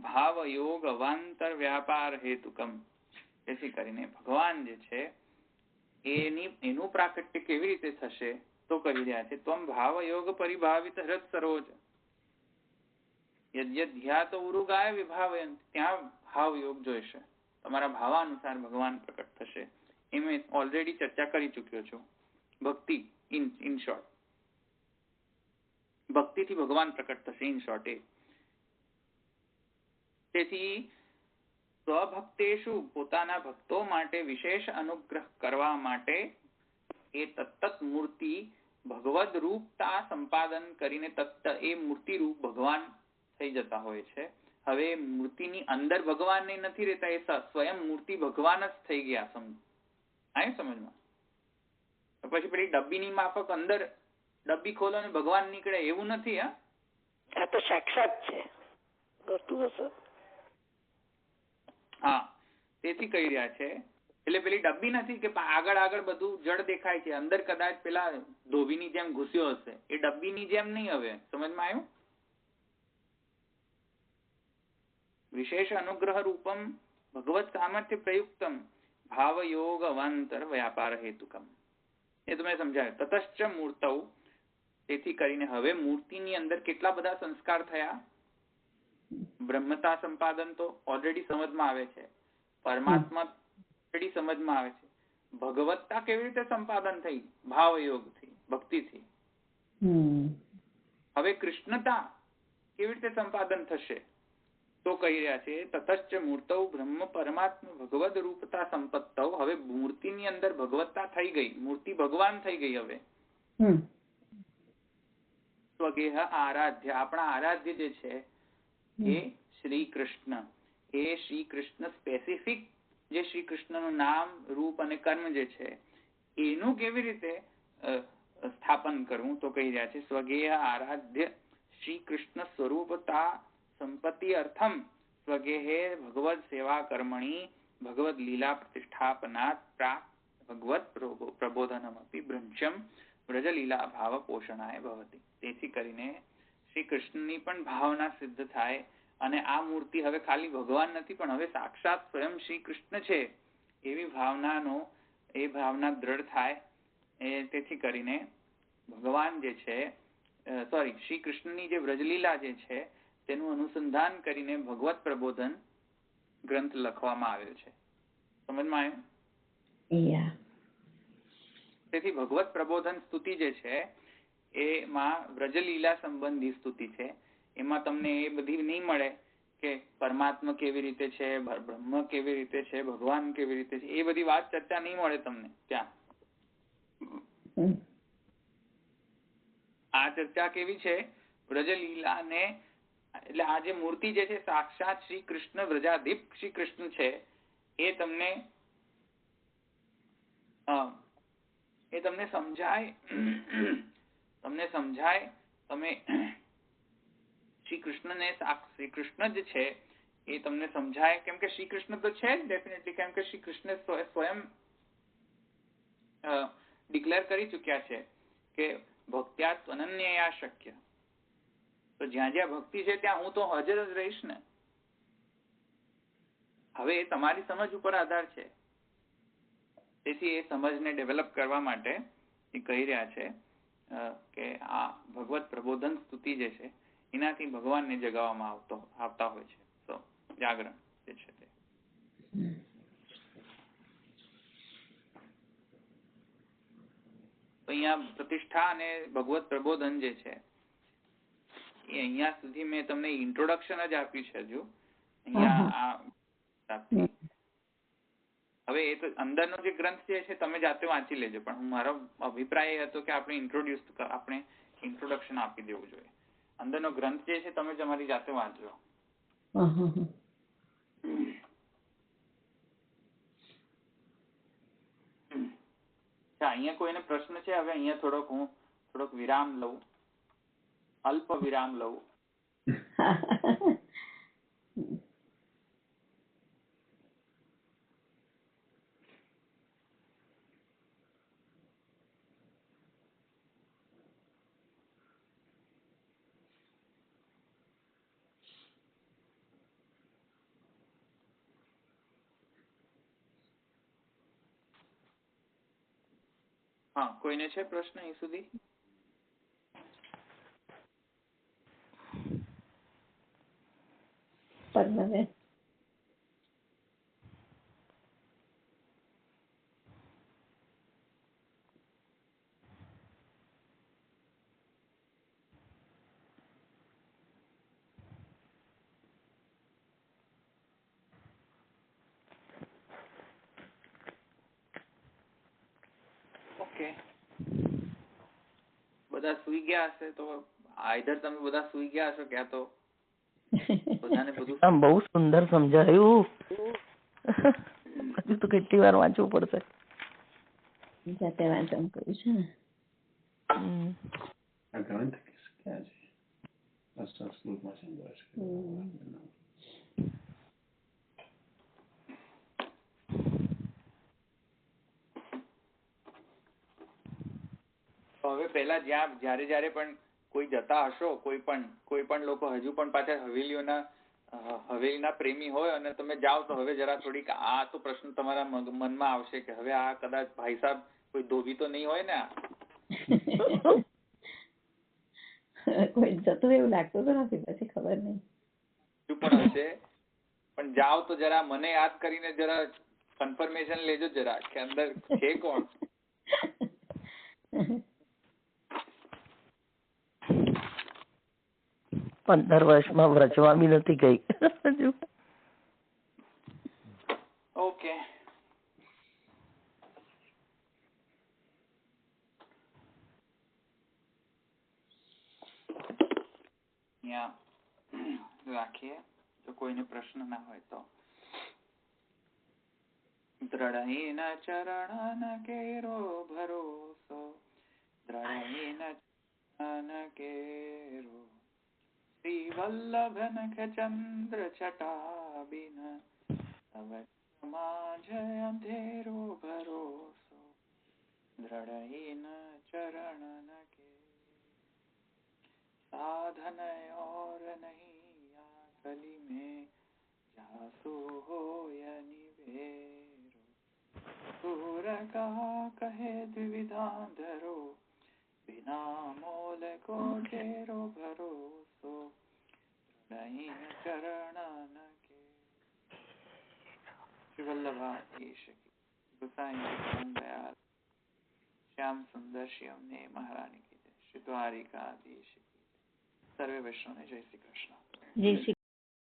A: ભાવયોગ અવાંતર વ્યાપાર હેતુકમ. જેથી કરીને ભગવાન જે છે એનું પ્રાકટ્ય કેવી રીતે થશે તો કહી રહ્યા છે ત્વમ ભાવયોગ પરિભાવિત હૃત સરોજ યદ્યધ્યાત ઉરુગાય વિભાવયંત. ત્યાં ભાવ યોગ જોઈશે, તમારા ભાવાનુસાર ભગવાન પ્રકટ થશે. એ મેં ઓલરેડી ચર્ચા કરી ચુક્યો છું. ભક્તિ ઇન શોર્ટ, ભક્તિથી ભગવાન પ્રકટ થશે ઇન શોર્ટ. તેથી સ્વભક્તેષુ પોતાના ભક્તો માટે વિશેષ અનુગ્રહ કરવા માટે એ તત્ત મૂર્તિ ભગવદ રૂપતા સંપાદન કરીને તત્ત એ મૂર્તિ રૂપ ભગવાન થઈ જતા હોય છે. હવે મૂર્તિની અંદર ભગવાન નથી રહેતા, એ સ્વયં મૂર્તિ ભગવાન જ થઈ ગયા. આય સમજમાં? પછી પેલી ડબ્બીની માફક અંદર ડબ્બી ખોલો ને ભગવાન નીકળે એવું નથી.
B: આ તો સાક્ષાત છે.
A: હા, તેથી કહી રહ્યા છે. એટલે પેલી ડબ્બી નથી કે આગળ બધું જડ દેખાય છે, અંદર કદાચ પેલા ધોબીની જેમ ઘૂસ્યો હશે. એ ડબ્બીની જેમ નહીં. હવે સમજમાં આવ્યું? વિશેષ અનુગ્રહ રૂપમ ભગવત સામર્થ્ય પ્રયુક્તમ ભાવયોગ અવાંતર વ્યાપાર હેતુકમ. એ તમે સમજાય. તતશ્ચ મૂર્તૌ, તેથી કરીને હવે મૂર્તિની અંદર કેટલા બધા સંસ્કાર થયા. બ્રહ્મતા સંપાદન તો ઓલરેડી સમજમાં આવે છે, પરમાત્મા ઓલરેડી સમજમાં આવે છે. ભગવત્તા કેવી રીતે સંપાદન થઈ? ભાવયોગથી, ભક્તિથી. હવે કૃષ્ણતા કેવી રીતે સંપાદન થશે? તો કહી રહ્યા છે તતશ્ચ મૂર્તૌ બ્રહ્મ પરમાત્મા ભગવદ રૂપતા સંપત્તૌ. હવે મૂર્તિની અંદર ભગવત્તા થઈ ગઈ, મૂર્તિ ભગવાન થઈ ગઈ. હવે સ્વગેહ આરાધ્ય, આપણા આરાધ્ય જે છે એ શ્રી કૃષ્ણ. એ શ્રી કૃષ્ણ સ્પેસિફિક, જે શ્રી કૃષ્ણનું નામ રૂપ અને કર્મ જે છે એનું કેવી રીતે સ્થાપન કરવું? તો કહી રહ્યા છે સ્વગેહ આરાધ્ય શ્રી કૃષ્ણ સ્વરૂપતા સંપત્તિ અર્થમ સ્વગેહે ભગવદ સેવા કર્મણી ભગવદ લીલા પ્રતિષ્ઠાપનાત પ્રાક ભગવત પ્રબોધનમપી બ્રહ્મચમ વ્રજ લીલા ભાવ પોષણાય ભવતી. તેથી કરીને શ્રી કૃષ્ણની પણ ભાવના સિદ્ધ થાય. અને આ મૂર્તિ હવે ખાલી ભગવાન નથી, પણ હવે સાક્ષાત સ્વયં શ્રી કૃષ્ણ છે એવી ભાવના દ્રઢ થાય. તેથી કરીને ભગવાન જે છે શ્રી કૃષ્ણની જે વ્રજલીલા જે છે તેનું અનુસંધાન કરીને ભગવત પ્રબોધન ગ્રંથ લખવામાં આવ્યો છે. સમજમાં આવ્યું? તેથી ભગવત પ્રબોધન સ્તુતિ જે છે એમાં વ્રજલીલા સંબંધી સ્તુતિ છે. એમાં તમને એ બધી નહીં મળે કે પરમાત્મા કેવી રીતે છે, બ્રહ્મ કેવી રીતે છે, ભગવાન કેવી રીતે છે. એ બધી વાત ચર્ચા નહીં મળે તમને ત્યાં. આ ચર્ચા કેવી છે? વ્રજલીલા ને, એટલે આ જે મૂર્તિ જે છે સાક્ષાત શ્રી કૃષ્ણ વ્રજાધીપ શ્રી કૃષ્ણ છે એ તમને સમજાય. તમે શ્રી કૃષ્ણને, શ્રી કૃષ્ણ જ છે એ તમને સમજાય. કેમ કે શ્રી કૃષ્ણ તો છે જ ડેફિનેટલી. કેમ કે શ્રી કૃષ્ણ સ્વયં ડિક્લેર કરી ચુક્યા છે કે ભક્ત્યાત અનન્યયા શક્ય. તો જ્યાં જ્યાં ભક્તિ છે ત્યાં હું તો હાજર જ રહીશ ને. હવે એ તમારી સમજ ઉપર આધાર છે. તેથી એ સમજને ડેવલપ કરવા માટે એ કહી રહ્યા છે કે આ ભગવત પ્રબોધન સ્તુતિ જે છે એનાથી ભગવાનને જગાવવામાં આવતા હોય છે. તો જાગરણ જે છે તે. અહીંયા પ્રતિષ્ઠા અને ભગવત પ્રબોધન જે છે એ અહીંયા સુધી મેં તમને ઇન્ટ્રોડક્શન જ આપ્યું છે. હજુ અહીંયા હવે એ તો અંદરનો જે ગ્રંથ જે છે તમે જાતે વાંચી લેજો. પણ મારો અભિપ્રાય એ હતો કે આપણે ઇન્ટ્રોડક્શન આપી દેવું જોઈએ. અંદરનો ગ્રંથ જે છે તમે તમારી જાતે વાંચજો. અહીંયા કોઈને પ્રશ્ન છે? હવે અહીંયા થોડોક વિરામ લઉં, અલ્પ વિરામ લઉં. હા, કોઈને છે પ્રશ્ન અહીં સુધી? બધા સુઈ ગયા હશે તો આઈધર તમે બધા સુઈ ગયા હશો ક્યાં તો બધાને બધું
E: આમ બહુ સુંદર સમજાયું. હજુ તો કેટલી વાર વાંચવું પડશે.
C: જાતે વાંચન કર્યું છે ને.
F: આ ગ્રંથ ક્યાં છે? સંસ્કૃતમાં સંગ્રહ છે.
A: હવે પહેલા જ્યારે પણ કોઈ જતા હશો, કોઈ પણ લોકો હજુ પણ પાછા હવેલીના પ્રેમી હોય અને તમે જાઓ તો હવે જરા થોડીક આ તો પ્રશ્ન તમારા મનમાં આવશે કે હવે આ કદાચ ભાઈ સાહેબ કોઈ ધોબી તો નહીં હોય ને
C: કોઈ જતું એવું લાગતું તો નથી, પછી ખબર નહીં
A: હજુ પણ હશે. પણ જાઓ તો જરા મને યાદ કરીને જરા કન્ફર્મેશન લેજો જરા કે અંદર છે કોણ.
E: 15 વર્ષમાં વ્રજવા બી નથી ગઈ હજુ.
A: ઓકે. રાખીએ જો કોઈને પ્રશ્ન ના હોય તો. દ્રઢહીન ચરણ કેરો ભરોસો, દ્રઢહીન ચરણ કેરો, શ્રી વલ્લભ નખ ચંદ્ર છટા બિન, તવ સમાજ અંધેરો ભરોસો, દ્રઢહીન ચરણ કે साधन और नहीं या कली में, जासु होय निवेरो, सूर का कहे द्विविधा धरो, बिना मोल को तेरो भरोસો, नहीं चरण के. श्री वल्लभाधीश की, गोसाई दयाल श्याम सुंदर श्री अम्मे महारानी की जय. श्री द्वारिकाधीश सर्वे वैष्णव ने जय श्री कृष्ण.
C: જય શ્રી